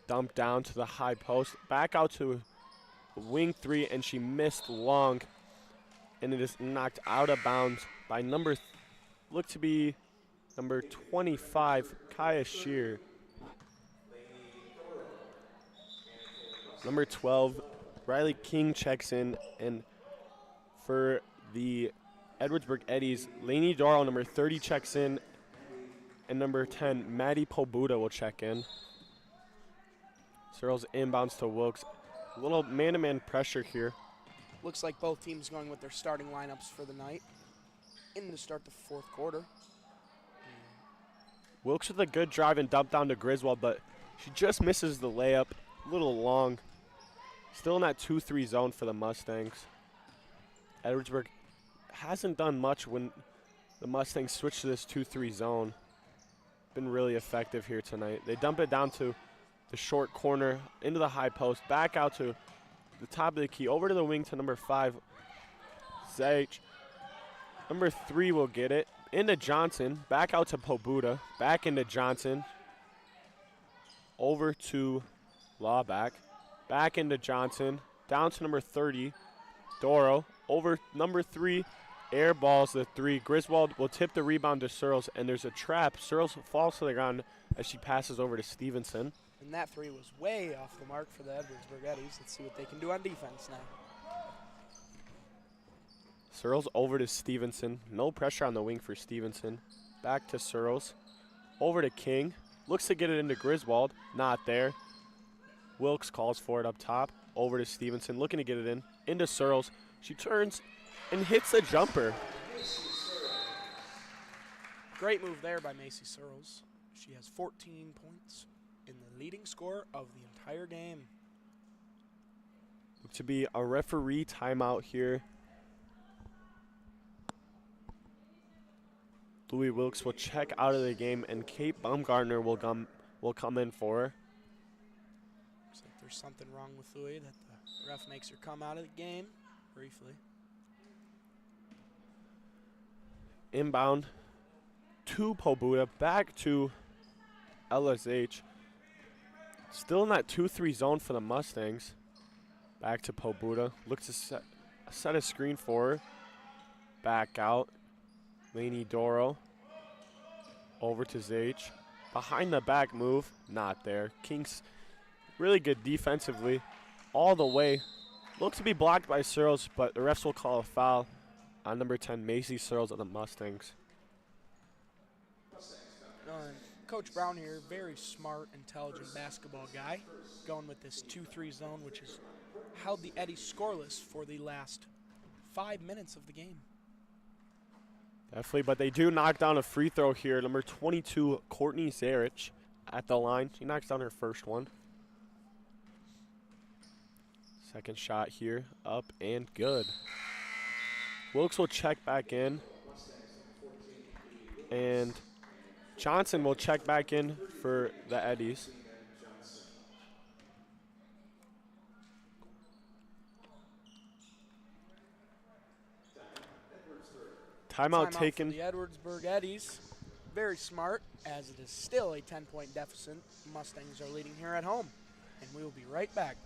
Dump down to the high post. Back out to wing 3, and she missed long. And it is knocked out of bounds by looked to be number 25, Kaya Shear. Number 12, Riley King checks in, and for the Edwardsburg Eddies, Lainey Doro, number 30, checks in, and number 10, Maddie Pobuda will check in. Searles inbounds to Wilkes. A little man-to-man pressure here. Looks like both teams going with their starting lineups for the night in to start the fourth quarter. Wilkes with a good drive and dump down to Griswold, but she just misses the layup. A little long. Still in that 2-3 zone for the Mustangs. Edwardsburg hasn't done much when the Mustangs switch to this 2-3 zone. Been really effective here tonight. They dump it down to the short corner, into the high post, back out to the top of the key, over to the wing to number 5, Zage. Number 3 will get it. Into Johnson, back out to Pobuda, back into Johnson. Over to Lauback, back into Johnson, down to number 30, Doro. Over number 3, air balls the 3. Griswold will tip the rebound to Searles, and there's a trap. Searles falls to the ground as she passes over to Stevenson. And that 3 was way off the mark for the Edwardsburg Eddies. Let's see what they can do on defense now. Searles over to Stevenson. No pressure on the wing for Stevenson. Back to Searles. Over to King. Looks to get it into Griswold. Not there. Wilkes calls for it up top. Over to Stevenson. Looking to get it in. Into Searles. She turns and hits a jumper. Great move there by Macy Searles. She has 14 points in the leading score of the entire game. Look to be a referee timeout here. Louis Wilkes will check out of the game, and Kate Baumgartner will come in for her. Looks like there's something wrong with Louis that the ref makes her come out of the game briefly. Inbound to Pobuda, back to LSH. Still in that 2-3 zone for the Mustangs. Back to Pobuda. Looks to set a screen for her. Back out. Lainey Doro. Over to Zage. Behind the back move. Not there. Kings really good defensively. All the way. Looks to be blocked by Searles, but the refs will call a foul on number 10, Macy Searles of the Mustangs. Coach Brown here, very smart, intelligent basketball guy, going with this 2-3 zone, which has held the Eddies scoreless for the last 5 minutes of the game. Definitely, but they do knock down a free throw here. Number 22, Courtney Zarich at the line. She knocks down her first one. Second shot here, up and good. Wilkes will check back in. And Johnson will check back in for the Eddies. Timeout taken. For the Edwardsburg Eddies. Very smart. as it is still a 10-point deficit. Mustangs are leading here at home, and we will be right back.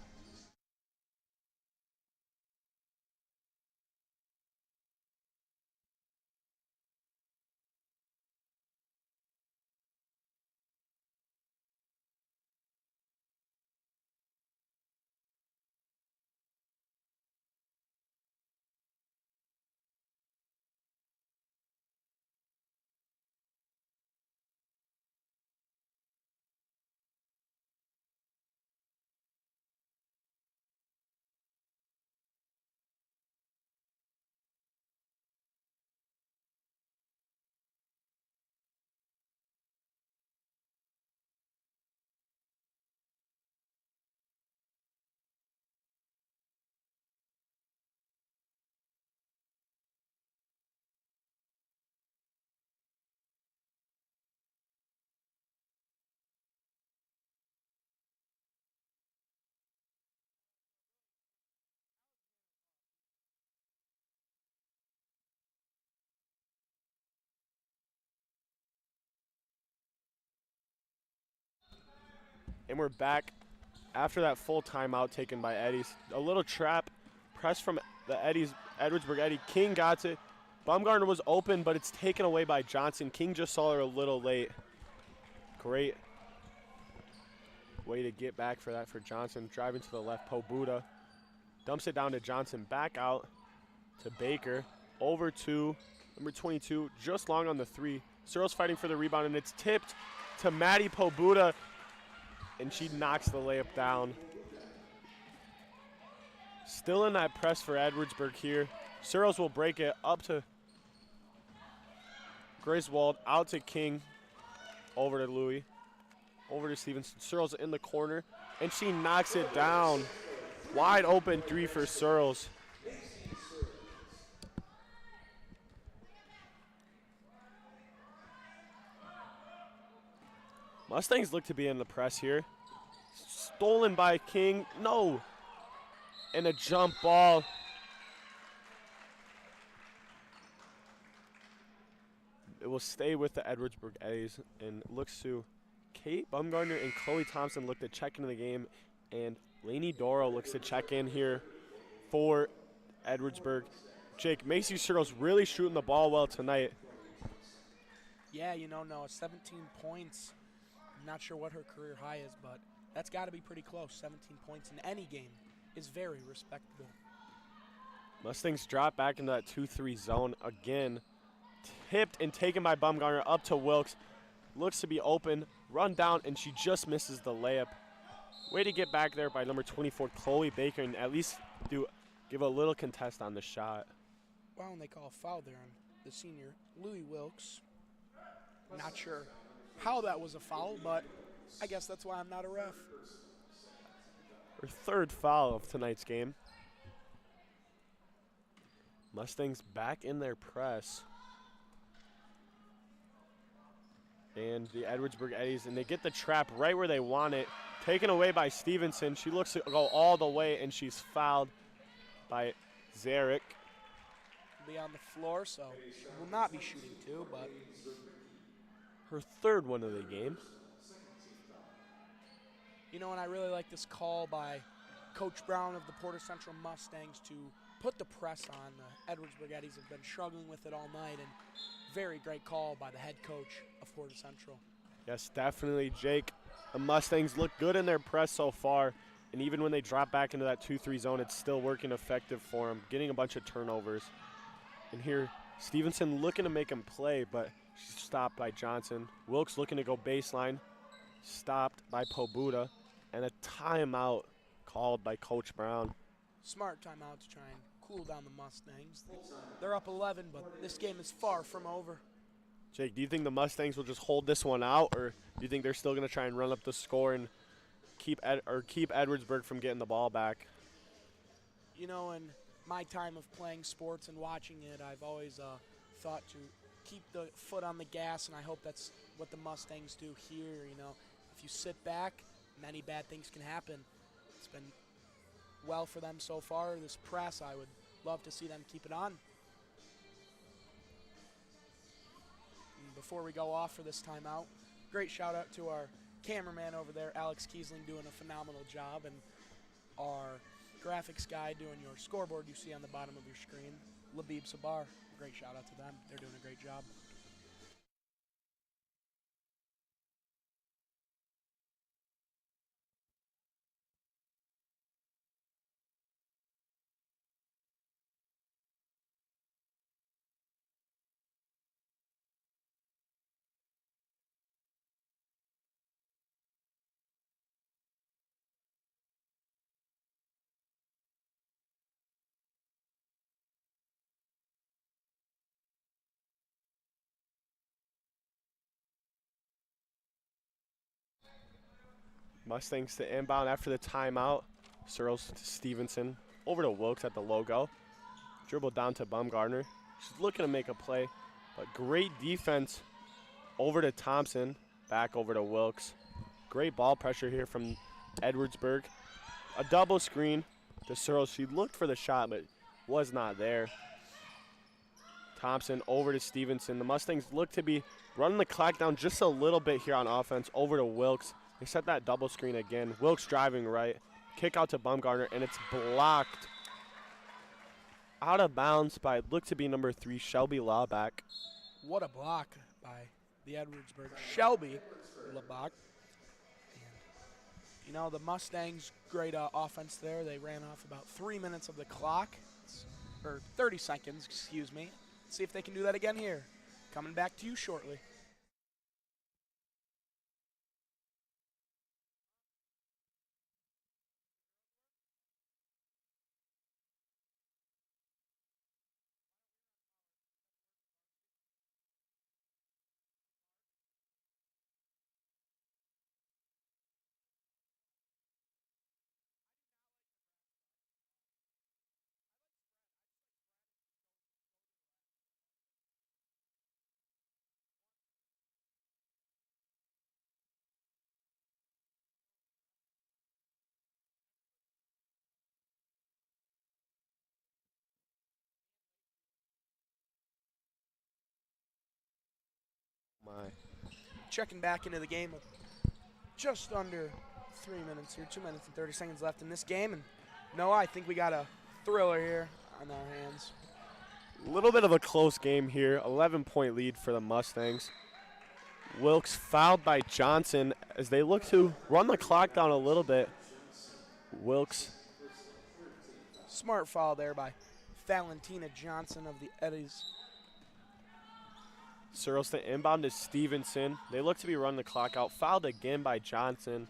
And we're back after that full timeout taken by Eddies. A little trap press from the Eddies, Edwardsburg Eddie. King got it. Baumgartner was open, but it's taken away by Johnson. King just saw her a little late. Great way to get back for that for Johnson. Driving to the left, Pobuda dumps it down to Johnson. Back out to Baker. Over to number 22, just long on the 3. Searles fighting for the rebound, and it's tipped to Maddie Pobuda, and she knocks the layup down. Still in that press for Edwardsburg here. Searles will break it up to Griswold, out to King, over to Louis, over to Stevenson. Searles in the corner, and she knocks it down. Wide open 3 for Searles. Mustangs look to be in the press here. Stolen by King. No. And a jump ball. It will stay with the Edwardsburg Eddies and looks to Kate Baumgartner and Chloe Thompson look to check into the game, and Lainey Doro looks to check in here for Edwardsburg. Jake, Macy Searles really shooting the ball well tonight. Yeah, you know, Noah, 17 points. I'm not sure what her career high is, but that's got to be pretty close. 17 points in any game is very respectable. Mustangs drop back into that 2-3 zone again. Tipped and taken by Baumgartner up to Wilkes. Looks to be open, run down, and she just misses the layup. Way to get back there by number 24, Chloe Baker, and at least give a little contest on the shot. Wow, and they call a foul there on the senior, Louis Wilkes. Not sure how that was a foul, but I guess that's why I'm not a ref. Her 3rd foul of tonight's game. Mustangs back in their press. And the Edwardsburg Eddies, and they get the trap right where they want it. Taken away by Stevenson. She looks to go all the way, and she's fouled by Zarek. Be on the floor, so she will not be shooting 2, but her 3rd one of the game. You know, and I really like this call by Coach Brown of the Portage Central Mustangs to put the press on. The Edwardsburg Eddies have been struggling with it all night, and very great call by the head coach of Portage Central. Yes, definitely, Jake. The Mustangs look good in their press so far, and even when they drop back into that 2-3 zone, it's still working effective for them, getting a bunch of turnovers. And here, Stevenson looking to make him play, but she's stopped by Johnson. Wilkes looking to go baseline, stopped by Pobuda, and a timeout called by Coach Brown. Smart timeout to try and cool down the Mustangs. They're up 11, but this game is far from over. Jake, do you think the Mustangs will just hold this one out, or do you think they're still going to try and run up the score and keep Edwardsburg from getting the ball back? You know, in my time of playing sports and watching it, I've always thought to keep the foot on the gas, and I hope that's what the Mustangs do here. You know, if you sit back, many bad things can happen. It's been well for them so far. This press, I would love to see them keep it on. And before we go off for this timeout, Great shout out to our cameraman over there, Alex Kiesling, doing a phenomenal job, and our graphics guy doing your scoreboard you see on the bottom of your screen, Labib Sabar. Great shout out to them. They're doing a great job. Mustangs to inbound after the timeout. Searles to Stevenson. Over to Wilkes at the logo. Dribble down to Baumgartner. She's looking to make a play, but great defense over to Thompson. Back over to Wilkes. Great ball pressure here from Edwardsburg. A double screen to Searles. She looked for the shot, but was not there. Thompson over to Stevenson. The Mustangs look to be running the clock down just a little bit here on offense. Over to Wilkes. They set that double screen again. Wilkes driving right. Kick out to Baumgartner, and it's blocked. Out of bounds by, look to be number 3, Shelby Lawback. What a block by the Edwardsburg Shelby Labach. You know, the Mustangs, great offense there. They ran off about 3 minutes of the clock, or 30 seconds, excuse me. See if they can do that again here. Coming back to you shortly. My. Checking back into the game with just under 3 minutes here, 2 minutes and 30 seconds left in this game. And no, I think we got a thriller here on our hands. A little bit of a close game here. 11-point lead for the Mustangs. Wilkes fouled by Johnson as they look to run the clock down a little bit. Wilkes. Smart foul there by Valentina Johnson of the Eddies. Searles to inbound to Stevenson. They look to be running the clock out. Fouled again by Johnson.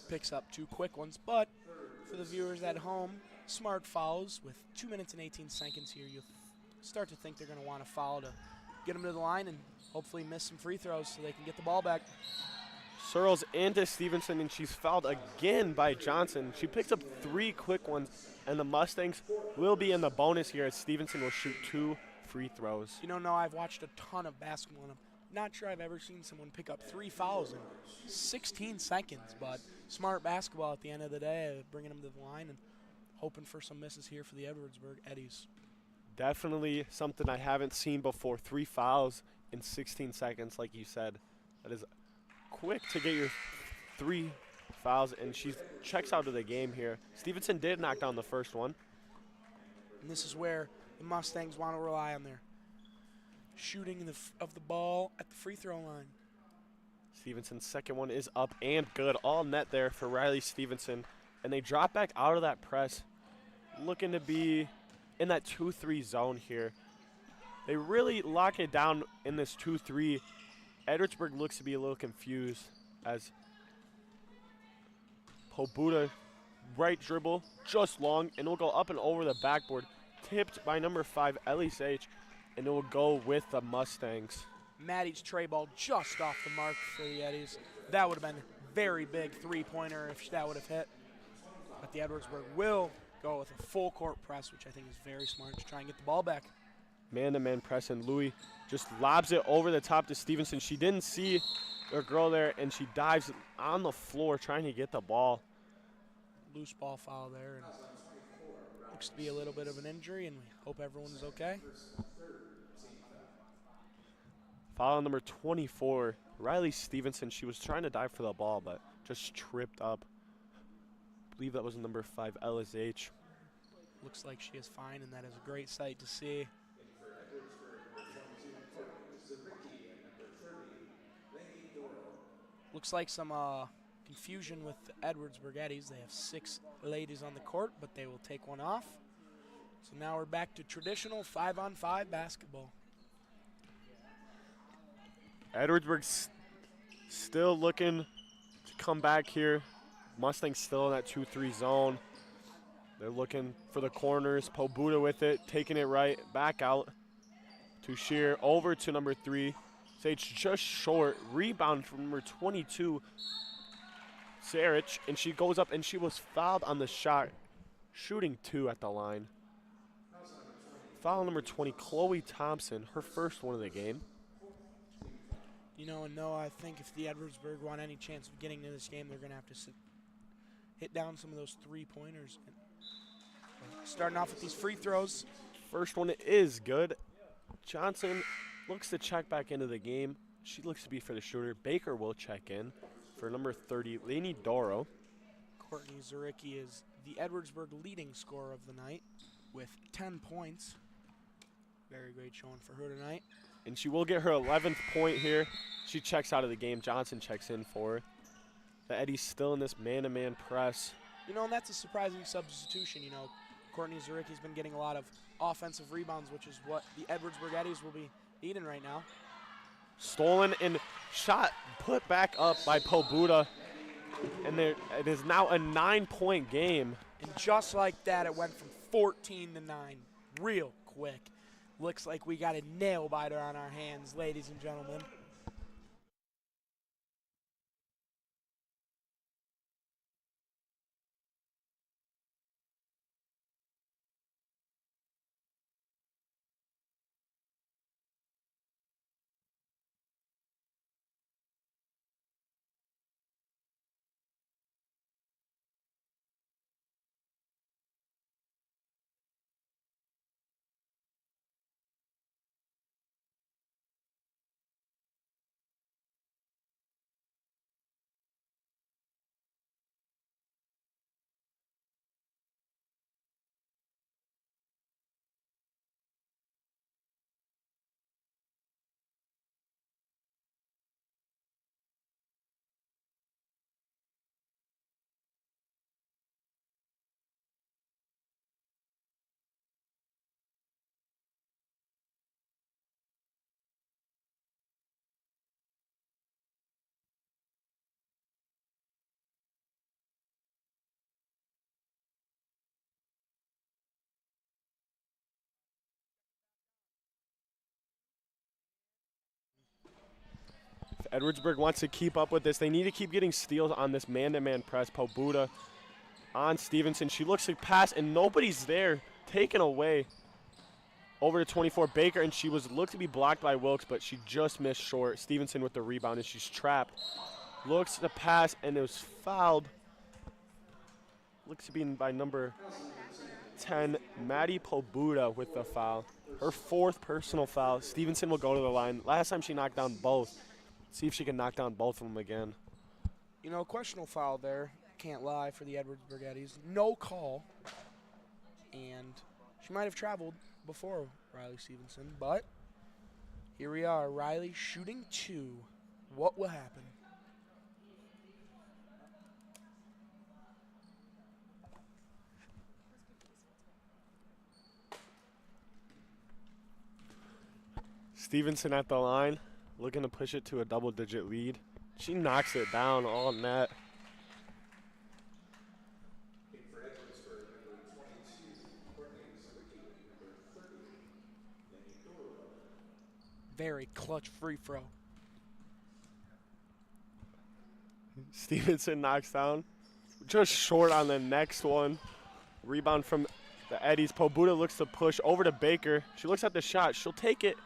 Picks up 2 quick ones, but for the viewers at home, smart fouls with 2 minutes and 18 seconds here. You'll start to think they're going to want to foul to get them to the line and hopefully miss some free throws so they can get the ball back. Searles into Stevenson, and she's fouled again by Johnson. She picks up 3 quick ones, and the Mustangs will be in the bonus here as Stevenson will shoot 2 free throws. You know, no, I've watched a ton of basketball, and I'm not sure I've ever seen someone pick up 3 fouls in 16 seconds, but smart basketball at the end of the day, bringing them to the line and hoping for some misses here for the Edwardsburg Eddies. Definitely something I haven't seen before. 3 fouls in 16 seconds, like you said. That is quick to get your 3 fouls, and she checks out of the game here. Stevenson did knock down the first one. And this is where the Mustangs want to rely on their shooting of the ball at the free throw line. Stevenson's second one is up and good. All net there for Riley Stevenson. And they drop back out of that press, looking to be in that 2-3 zone here. They really lock it down in this 2-3. Edwardsburg looks to be a little confused as Pobuda right dribble, just long, and it will go up and over the backboard. Tipped by number 5, Elise H., and it will go with the Mustangs. Maddie's tray ball just off the mark for the Eddies. That would have been a very big 3-pointer if that would have hit. But the Edwardsburg will go with a full court press, which I think is very smart to try and get the ball back. Man-to-man press, and Louis just lobs it over the top to Stevenson. She didn't see her girl there, and she dives on the floor trying to get the ball. Loose ball foul there, and looks to be a little bit of an injury, and we hope everyone's okay. Foul on number 24, Riley Stevenson. She was trying to dive for the ball, but just tripped up. I believe that was number 5, LSH. Looks like she is fine, and that is a great sight to see. Looks like some confusion with the Edwardsburg Eddies. They have 6 ladies on the court, but they will take one off. So now we're back to traditional 5-on-5 basketball. Edwardsburg's still looking to come back here. Mustangs still in that 2-3 zone. They're looking for the corners. Pobuda with it, taking it right, back out to Shear, over to number 3. Sage just short, rebound from number 22, Sarich, and she goes up and she was fouled on the shot, shooting 2 at the line. Foul number 20, Chloe Thompson, her first one of the game. You know, and Noah, I think if the Edwardsburg want any chance of getting into this game, they're going to have to hit down some of those 3-pointers. Starting off with these free throws. First one is good. Johnson looks to check back into the game. She looks to be for the shooter. Baker will check in for number 30, Lainey Doro. Courtney Zaricki is the Edwardsburg leading scorer of the night with 10 points. Very great showing for her tonight. And she will get her 11th point here. She checks out of the game. Johnson checks in for her. The Eddies still in this man-to-man press. You know, and that's a surprising substitution. You know, Courtney Zaricki's been getting a lot of offensive rebounds, which is what the Edwardsburg Eddies will be needing right now. Stolen and shot put back up by Pobuda. And it is now a 9-point game. And just like that, it went from 14 to 9 real quick. Looks like we got a nail biter on our hands, ladies and gentlemen. If Edwardsburg wants to keep up with this, they need to keep getting steals on this man-to-man press. Pobuda on Stevenson. She looks to pass, and nobody's there. Taken away. Over to 24, Baker, and she was looked to be blocked by Wilkes, but she just missed short. Stevenson with the rebound, and she's trapped. Looks to pass, and it was fouled. Looks to be by number 10, Maddie Pobuda with the foul. Her 4th personal foul. Stevenson will go to the line. Last time she knocked down both. See if she can knock down both of them again. You know, questionable foul there. Can't lie for the Edwardsburg Eddies. No call. And she might have traveled before Riley Stevenson, but here we are. Riley shooting 2. What will happen? Stevenson at the line, looking to push it to a double-digit lead. She knocks it down all net. Very clutch free throw. Stevenson knocks down. Just short on the next one. Rebound from the Eddies. Pobuda looks to push over to Baker. She looks at the shot. She'll take it.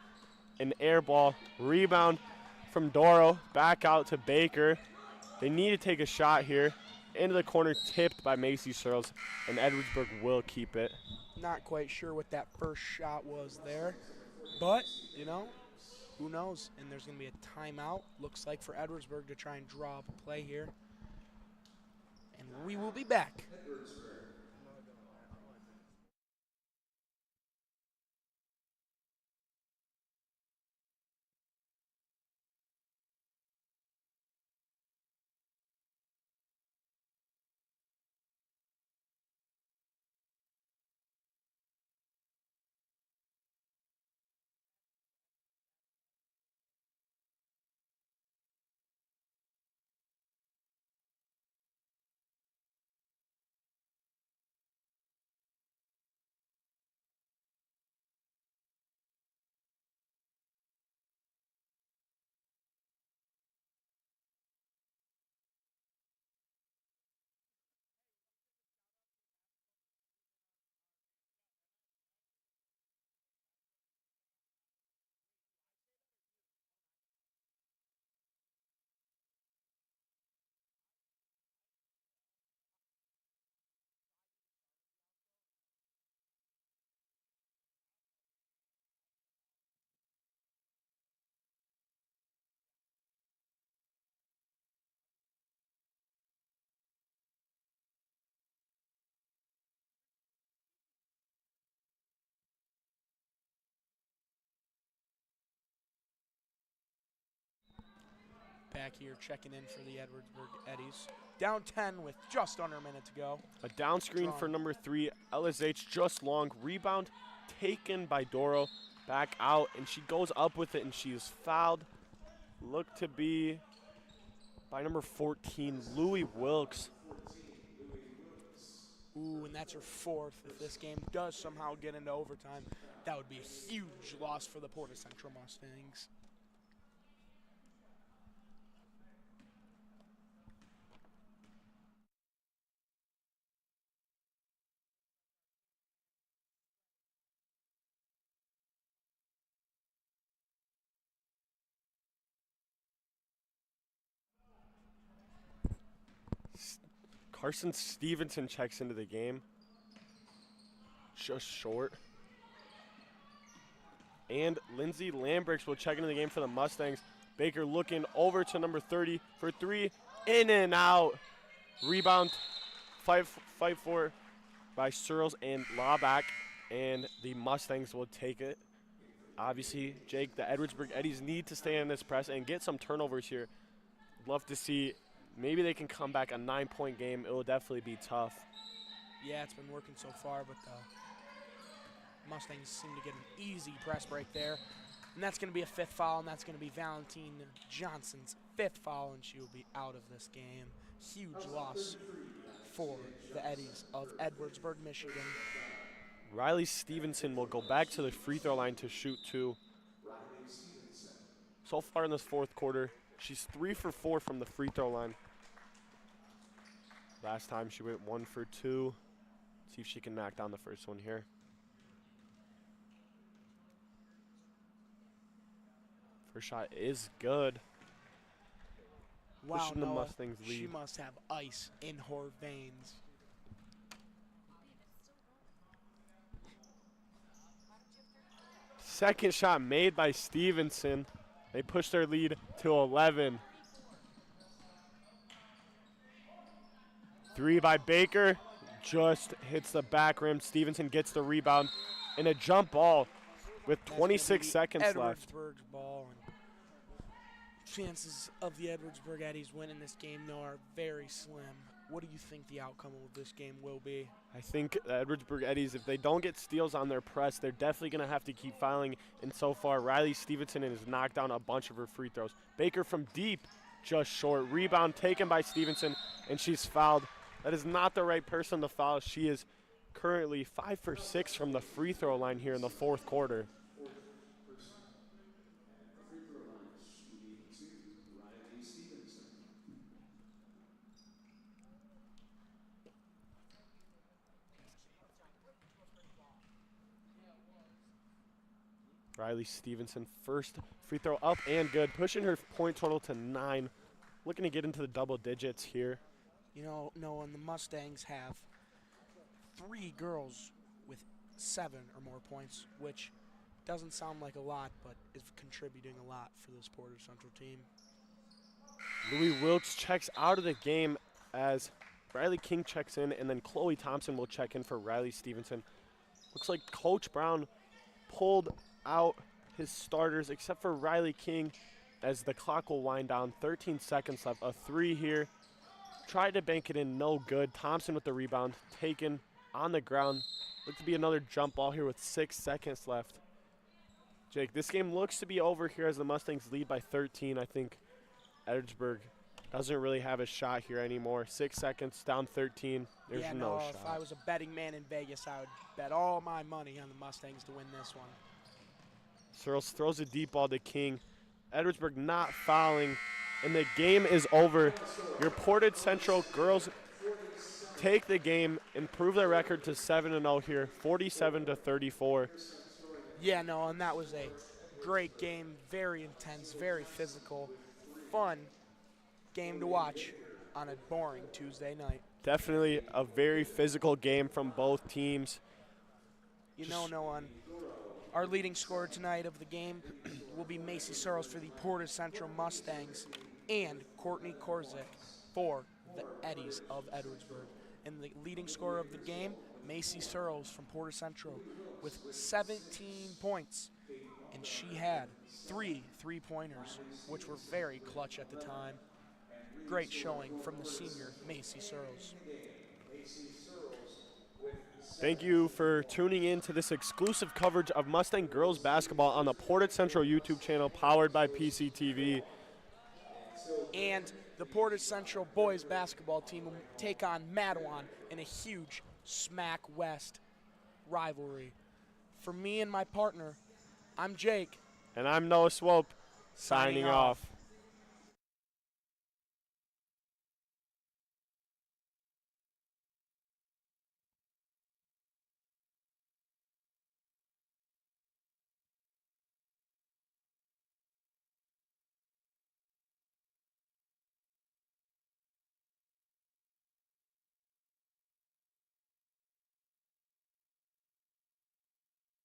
An air ball. Rebound from Doro. Back out to Baker. They need to take a shot here. Into the corner, tipped by Macy Searles, and Edwardsburg will keep it. Not quite sure what that first shot was there. But, you know, who knows? And there's going to be a timeout, looks like, for Edwardsburg to try and draw up a play here. And we will be back. Back here checking in for the Edwardsburg Eddies. Down 10 with just under a minute to go. A down screen for number 3, LSH, just long. Rebound taken by Doro. Back out, and she goes up with it, and she is fouled. Look to be by number 14, Louie Wilkes. Ooh, and that's her 4th. If this game does somehow get into overtime, that would be a huge loss for the Portage Central Mustangs. Carson Stevenson checks into the game. Just short. And Lindsay Lambricks will check into the game for the Mustangs. Baker looking over to number 30 for 3. In and out. Rebound. Fight for by Searles and Laback. And the Mustangs will take it. Obviously, Jake, the Edwardsburg Eddies need to stay in this press and get some turnovers here. Love to see. Maybe they can come back a 9-point game. It will definitely be tough. Yeah, it's been working so far, but the Mustangs seem to get an easy press break there. And that's going to be a 5th foul, and that's going to be Valentine Johnson's 5th foul, and she will be out of this game. Huge loss for the Eddies of Edwardsburg, Michigan. Riley Stevenson will go back to the free throw line to shoot 2. So far in this 4th quarter, she's 3 for 4 from the free throw line. Last time she went 1 for 2. See if she can knock down the first one here. First shot is good. Wow, Pushing the Noah, Mustangs lead. she must have ice in her veins. Second shot made by Stevenson. They push their lead to 11. 3 by Baker. Just hits the back rim. Stevenson gets the rebound. And a jump ball with 26 seconds left. Edwardsburg's ball. And chances of the Edwardsburg Eddies winning this game, though, are very slim. What do you think the outcome of this game will be? I think the Edwardsburg Eddies, if they don't get steals on their press, they're definitely going to have to keep fouling. And so far, Riley Stevenson has knocked down a bunch of her free throws. Baker from deep, just short. Rebound taken by Stevenson, and she's fouled. That is not the right person to foul. She is currently 5 for 6 from the free throw line here in the 4th quarter. Riley Stevenson, first free throw up and good, pushing her point total to 9. Looking to get into the double digits here. You know, Noah, and the Mustangs have 3 girls with 7 or more points, which Doesn't sound like a lot, but is contributing a lot for this Portage Central team. Louis Wilkes checks out of the game as Riley King checks in, and then Chloe Thompson will check in for Riley Stevenson. Looks like Coach Brown pulled out his starters except for Riley King as the clock will wind down. 13 seconds left. A 3 here. Tried to bank it in, no good. Thompson with the rebound, taken on the ground. Looked to be another jump ball here with 6 seconds left. Jake, this game looks to be over here as the Mustangs lead by 13. I think Edwardsburg doesn't really have a shot here anymore. 6 seconds, down 13. There's no shot. If I was a betting man in Vegas, I would bet all my money on the Mustangs to win this one. Searles throws a deep ball to King. Edwardsburg not fouling, and the game is over. Your Portage Central girls take the game, improve their record to 7-0 here, 47-34. Yeah, no, and that was a great game, very intense, very physical, fun game to watch on a boring Tuesday night. Definitely a very physical game from both teams. You know, Noah, our leading scorer tonight of the game will be Macy Searles for the Portage Central Mustangs and Courtney Korzik for the Eddies of Edwardsburg. And the leading scorer of the game, Macy Searles from Portage Central with 17 points. And she had 3 3-pointers, which were very clutch at the time. Great showing from the senior, Macy Searles. Thank you for tuning in to this exclusive coverage of Mustang girls basketball on the Portage Central YouTube channel powered by PCTV. And the Portage Central boys basketball team will take on Madawan in a huge Smack West rivalry. For me and my partner, I'm Jake. And I'm Noah Swope, signing off.